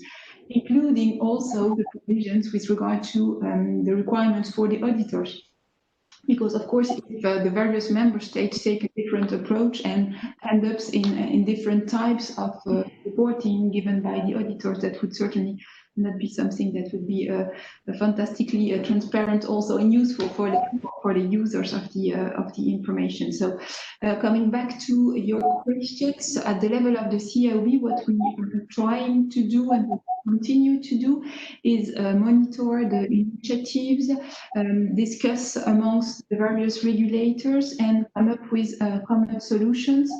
S3: including also the provisions with regard to the requirements for the auditors. Because of course, if the various member states take a different approach and end up in different types of reporting given by the auditors, that would certainly not be something that would be fantastically transparent also and useful for the users of the information. So coming back to your questions, at the level of the CLB, what we are trying to do and continue to do is monitor the initiatives, discuss amongst the various regulators, and come up with common solutions,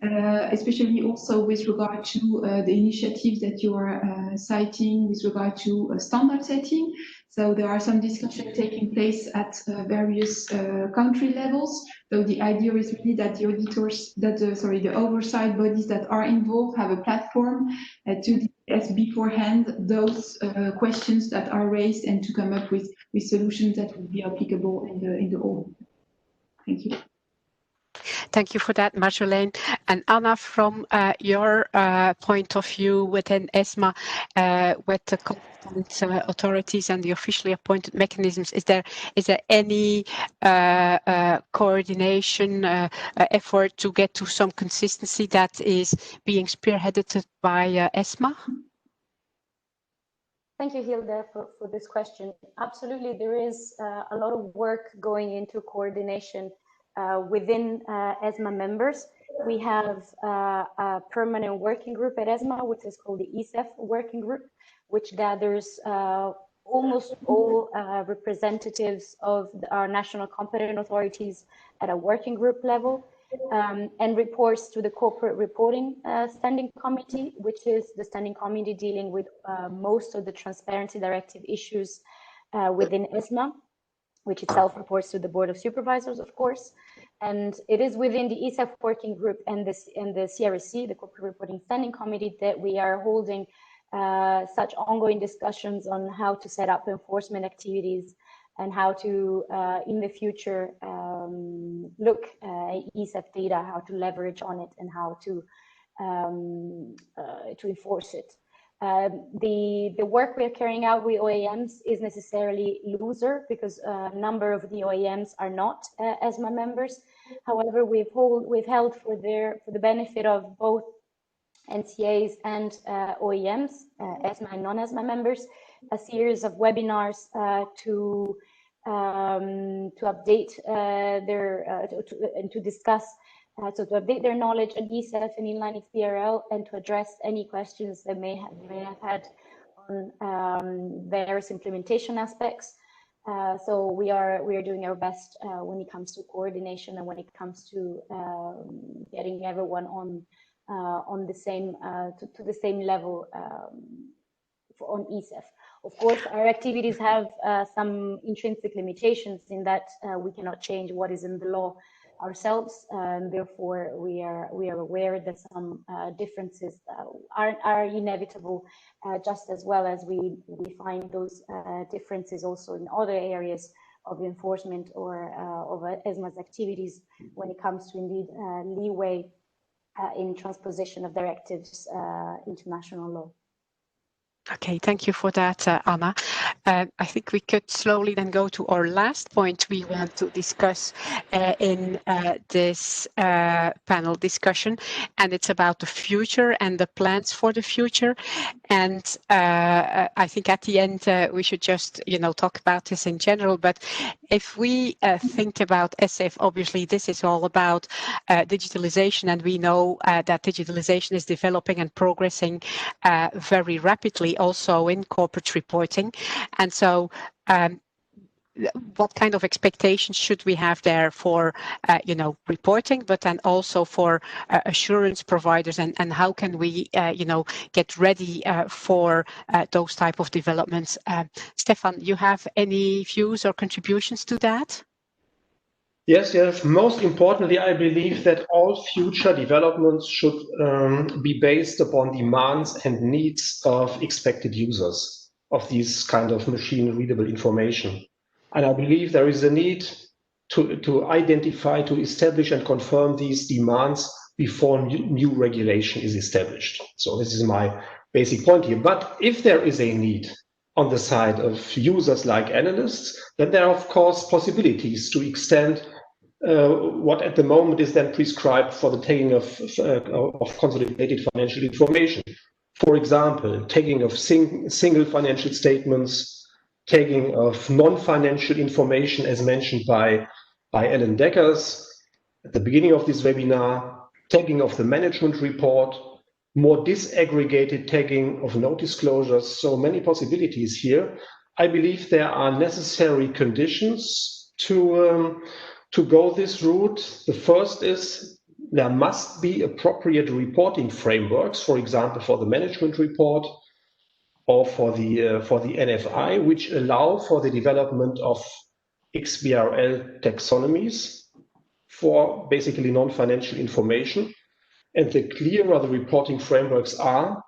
S3: especially also with regard to the initiatives that you are citing with regard to standard setting. So there are some discussions taking place at various country levels. So the idea is really that the auditors, the oversight bodies that are involved have a platform to discuss beforehand those questions that are raised and to come up with solutions that would be applicable in the whole. Thank you.
S1: Thank you for that, Marjolaine. And Anna, from your point of view within ESMA, with the competent authorities and the officially appointed mechanisms, is there any coordination effort to get to some consistency that is being spearheaded by ESMA?
S4: Thank you, Hilda, for this question. Absolutely, there is a lot of work going into coordination within ESMA members. We have a permanent working group at ESMA, which is called the ESEF working group, which gathers almost all representatives of our national competent authorities at a working group level, and reports to the Corporate Reporting Standing Committee, which is the standing committee dealing with most of the Transparency Directive issues within ESMA, which itself reports to the Board of Supervisors, of course. And it is within the ESEF working group and the CRSC, the Corporate Reporting Standing Committee, that we are holding such ongoing discussions on how to set up enforcement activities and how to, in the future, look at ESEF data, how to leverage on it, and how to enforce it. The work we are carrying out with OEMs is necessarily looser because a number of the OEMs are not ESMA members. However, we've held for the benefit of both NCAs and OEMs, ESMA and non-ESMA members, a series of webinars to update to discuss, to update their knowledge on ESEF and inline XBRL, and to address any questions they may have had on various implementation aspects. So we are doing our best when it comes to coordination and when it comes to getting everyone on the same to the same level on ESEF. Of course, our activities have some intrinsic limitations in that we cannot change what is in the law ourselves, and therefore we are aware that some differences are inevitable, just as well as we find those differences also in other areas of enforcement or of ESMA's activities when it comes to indeed leeway in transposition of directives into national law.
S1: Okay, thank you for that, Anna. I think we could slowly then go to our last point we want to discuss in this panel discussion, and it's about the future and the plans for the future. And I think at the end we should just, talk about this in general. But if we think about ESEF, obviously this is all about digitalization, and we know that digitalization is developing and progressing very rapidly also in corporate reporting. And so what kind of expectations should we have there for, reporting, but then also for assurance providers, and how can we, get ready for those type of developments? Stefan, you have any views or contributions to that?
S6: Yes. Most importantly, I believe that all future developments should be based upon demands and needs of expected users of these kind of machine-readable information. And I believe there is a need to identify, to establish and confirm these demands before new regulation is established. So this is my basic point here. But if there is a need on the side of users like analysts, then there are, of course, possibilities to extend what at the moment is then prescribed for the tagging of consolidated financial information. For example, tagging of single financial statements, tagging of non-financial information, as mentioned by Alan Deckers at the beginning of this webinar, tagging of the management report, more disaggregated tagging of no disclosures. So many possibilities here. I believe there are necessary conditions to go this route. The first is there must be appropriate reporting frameworks, for example, for the management report or for the NFI, which allow for the development of XBRL taxonomies for basically non-financial information. And the clearer the reporting frameworks are,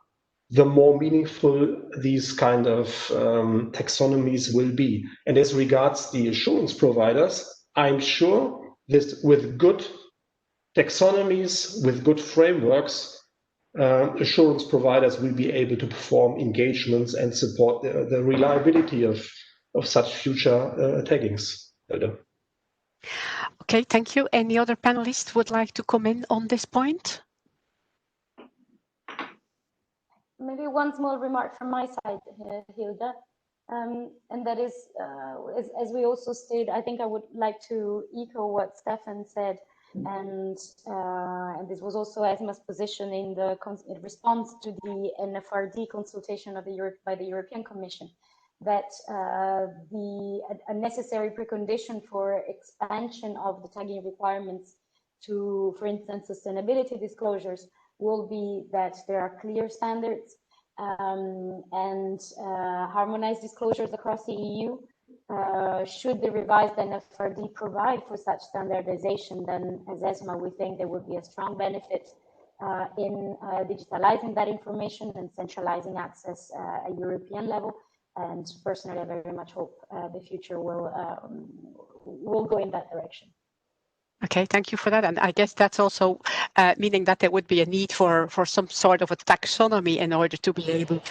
S6: the more meaningful these kind of taxonomies will be. And as regards the assurance providers, I'm sure that with good taxonomies, with good frameworks, assurance providers will be able to perform engagements and support the reliability of such future taggings.
S1: Okay, thank you. Any other panelists would like to comment on this point?
S4: Maybe one small remark from my side, Hilda, and that is, as we also stated, I think I would like to echo what Stefan said, and this was also Esma's position in response to the NFRD consultation by the European Commission, that a necessary precondition for expansion of the tagging requirements to, for instance, sustainability disclosures will be that there are clear standards and harmonized disclosures across the EU. Should the revised NFRD provide for such standardization, then as ESMA, we think there would be a strong benefit in digitalizing that information and centralizing access at European level. And personally, I very much hope the future will go in that direction.
S1: Okay, thank you for that. And I guess that's also meaning that there would be a need for some sort of a taxonomy in order to be able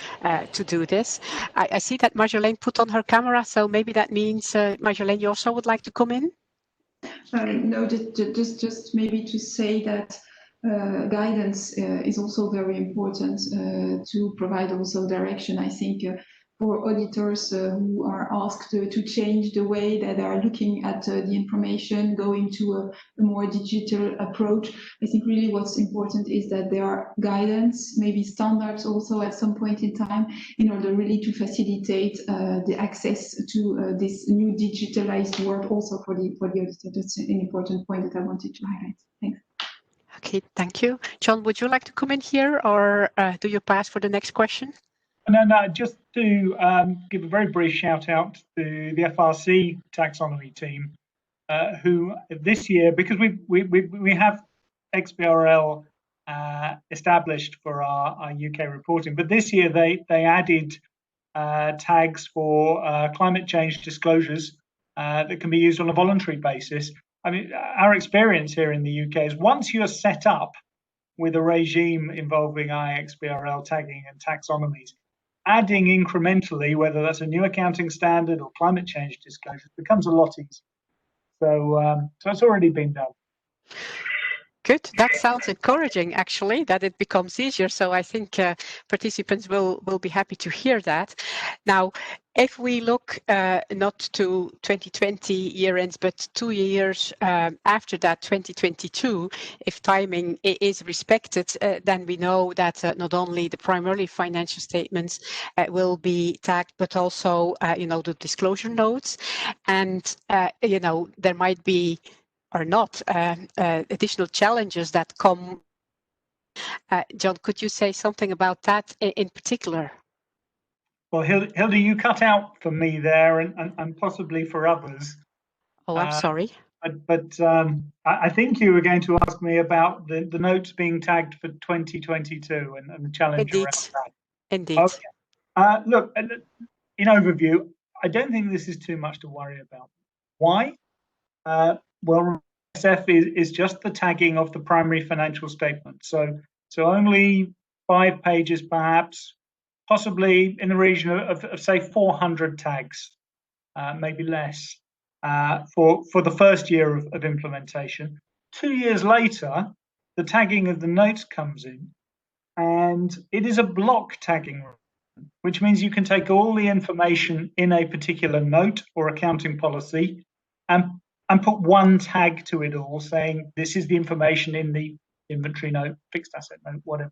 S1: to do this. I see that Marjolaine put on her camera, so maybe that means, Marjolaine, you also would like to come in?
S3: No, just maybe to say that guidance is also very important to provide also direction. I think for auditors who are asked to change the way that they are looking at the information, going to a more digital approach, I think really what's important is that there are guidance, maybe standards also at some point in time, in order really to facilitate the access to this new digitalized world also for the auditor. That's an important point that I wanted to highlight. Thanks.
S1: Okay, thank you. John, would you like to come in here, or do you pass for the next question?
S5: No, just to give a very brief shout out to the FRC taxonomy team, who this year, because we have XBRL established for our UK reporting, but this year they added tags for climate change disclosures that can be used on a voluntary basis. I mean, our experience here in the UK is once you're set up with a regime involving iXBRL tagging and taxonomies, adding incrementally, whether that's a new accounting standard or climate change disclosures, becomes a lot easier. So, so it's already been done.
S1: Good. That sounds encouraging, actually, that it becomes easier. So I think participants will be happy to hear that. Now, if we look not to 2020 year ends, but 2 years after that, 2022, if timing is respected, then we know that not only the primarily financial statements will be tagged, but also, the disclosure notes. And, there might be or not additional challenges that come. John, could you say something about that in particular?
S5: Well, Hilda, you cut out for me there and possibly for others.
S1: Oh, I'm sorry.
S5: But I think you were going to ask me about the notes being tagged for 2022 and the challenge around that.
S1: Indeed.
S5: Okay. Look, in overview, I don't think this is too much to worry about. Why? Well, ESEF is just the tagging of the primary financial statement. So only 5 pages, perhaps, possibly in the region of say 400 tags, maybe less, for the first year of implementation. 2 years later, the tagging of the notes comes in, and it is a block tagging, which means you can take all the information in a particular note or accounting policy and put one tag to it all, saying this is the information in the inventory note, fixed asset note, whatever.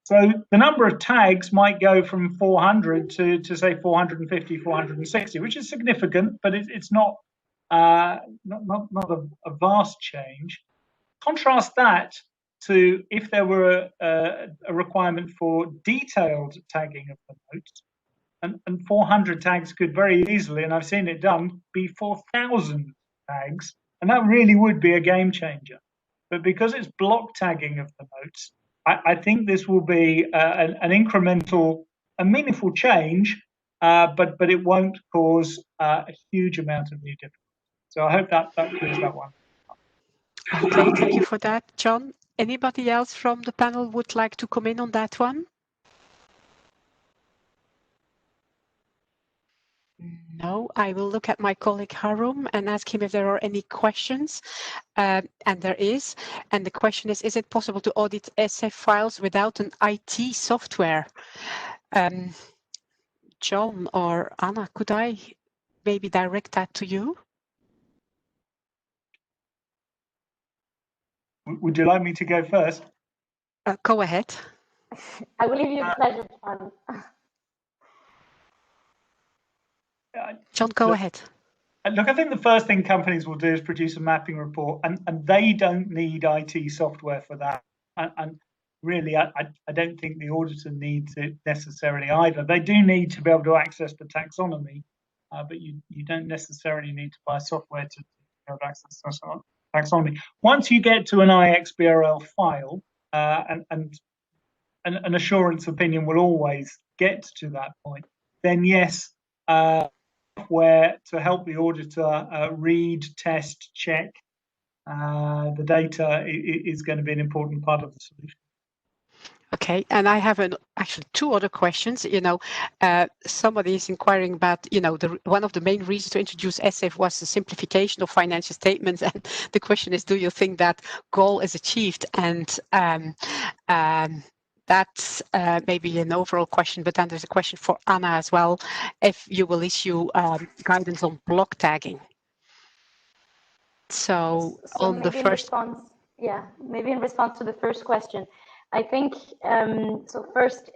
S5: So the number of tags might go from 400 to say 450, 460, which is significant, but it's not a vast change. Contrast that to if there were a requirement for detailed tagging of the notes, and 400 tags could very easily, and I've seen it done, be 4,000 tags, and that really would be a game changer. But because it's block tagging of the notes, I think this will be an incremental, a meaningful change, but it won't cause a huge amount of new difficulties. So I hope that clears that one.
S1: Okay, thank you for that, John. Anybody else from the panel would like to come in on that one? No, I will look at my colleague Harum and ask him if there are any questions. And there is. And the question is it possible to audit ESEF files without an IT software? John or Anna, could I maybe direct that to you?
S5: Would you like me to go first?
S1: Go ahead.
S4: I will leave you the pleasure, John.
S1: John, go ahead.
S5: Look, I think the first thing companies will do is produce a mapping report, and they don't need IT software for that. And really, I don't think the auditor needs it necessarily either. They do need to be able to access the taxonomy, but you don't necessarily need to buy software to be able to access taxonomy. Once you get to an iXBRL file, and an assurance opinion will always get to that point, then yes, software to help the auditor read, test, check the data is going to be an important part of the solution.
S1: Okay, and I have actually 2 other questions. Somebody is inquiring about, one of the main reasons to introduce ESEF was the simplification of financial statements. And the question is, do you think that goal is achieved? And that's maybe an overall question, but then there's a question for Anna as well, if you will issue guidance on block tagging. So on the first...
S4: maybe in response to the first question, I think, so first,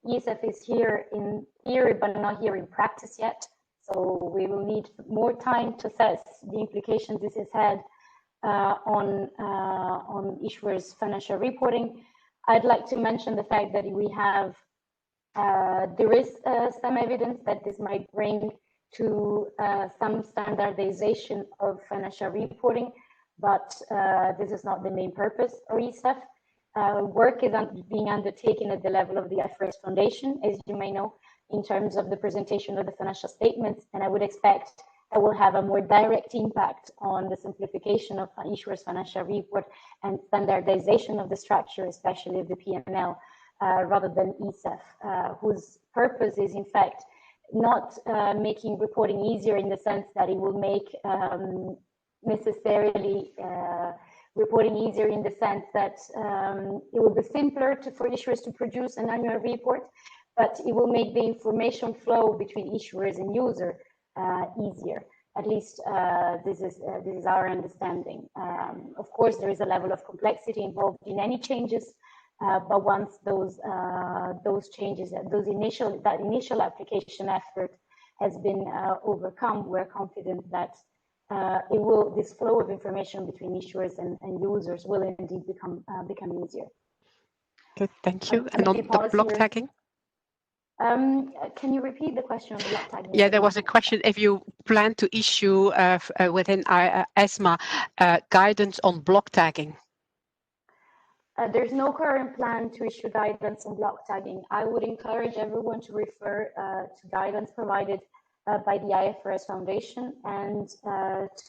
S4: ESEF is here in theory, but not here in practice yet. So we will need more time to assess the implications this has had on issuers' financial reporting. I'd like to mention the fact that we have, there is some evidence that this might bring to some standardization of financial reporting, but this is not the main purpose of ESEF. Work is being undertaken at the level of the IFRS Foundation, as you may know, in terms of the presentation of the financial statements, and I would expect that will have a more direct impact on the simplification of issuers' financial report and standardization of the structure, especially of the P&L, rather than ESEF, whose purpose is in fact not making reporting easier in the sense that it will make necessarily reporting easier in the sense that it will be simpler for issuers to produce an annual report, but it will make the information flow between issuers and user easier. At least this is our understanding. Of course, there is a level of complexity involved in any changes, but once those changes, that initial application effort has been overcome, we're confident that this flow of information between issuers and users will indeed become easier.
S1: Good, thank you. And on the block tagging?
S4: Can you repeat the question on block tagging?
S1: Yeah, there was a question if you plan to issue within ESMA guidance on block tagging.
S4: There's no current plan to issue guidance on block tagging. I would encourage everyone to refer to guidance provided by the IFRS Foundation and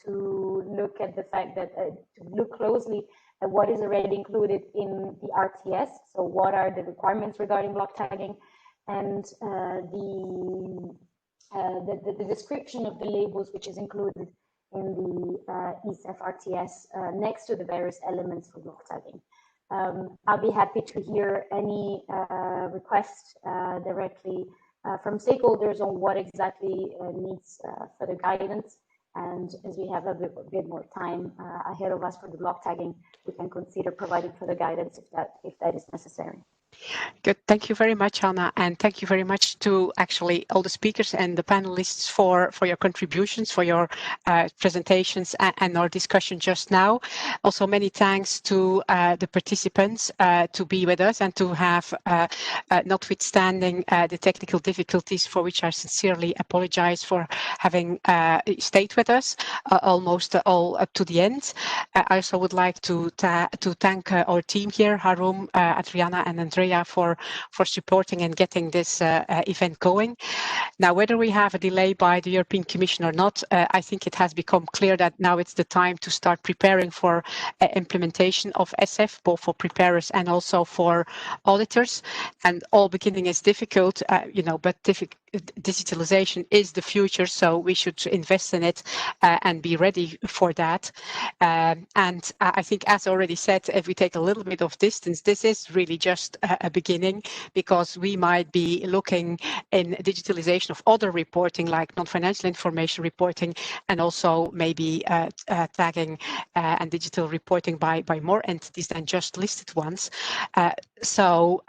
S4: to look at the fact that to look closely at what is already included in the RTS. So what are the requirements regarding block tagging, and the description of the labels which is included in the ESEF RTS next to the various elements for block tagging. I'll be happy to hear any request directly from stakeholders on what exactly needs further guidance. And as we have a bit more time ahead of us for the block tagging, we can consider providing further guidance if that is necessary.
S1: Good. Thank you very much, Anna, and thank you very much to actually all the speakers and the panelists for your contributions, for your presentations and our discussion just now. Also, many thanks to the participants to be with us and to have, notwithstanding the technical difficulties for which I sincerely apologize for having stayed with us almost all up to the end. I also would like to thank our team here, Harum, Adriana and Andrea, for supporting and getting this event going. Now, whether we have a delay by the European Commission or not, I think it has become clear that now it's the time to start preparing for implementation of ESEF, both for preparers and also for auditors. And all beginning is difficult, but digitalization is the future, so we should invest in it and be ready for that. And I think, as already said, if we take a little bit of distance, this is really just a beginning, because we might be looking in digitalization of other reporting, like non-financial information reporting, and also maybe tagging and digital reporting by more entities than just listed ones. So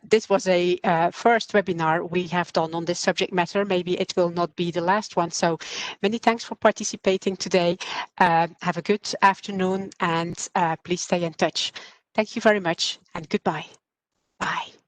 S1: this was a first webinar we have done on this subject matter. Maybe it will not be the last one. So many thanks for participating today. Have a good afternoon, and please stay in touch. Thank you very much, and goodbye. Bye.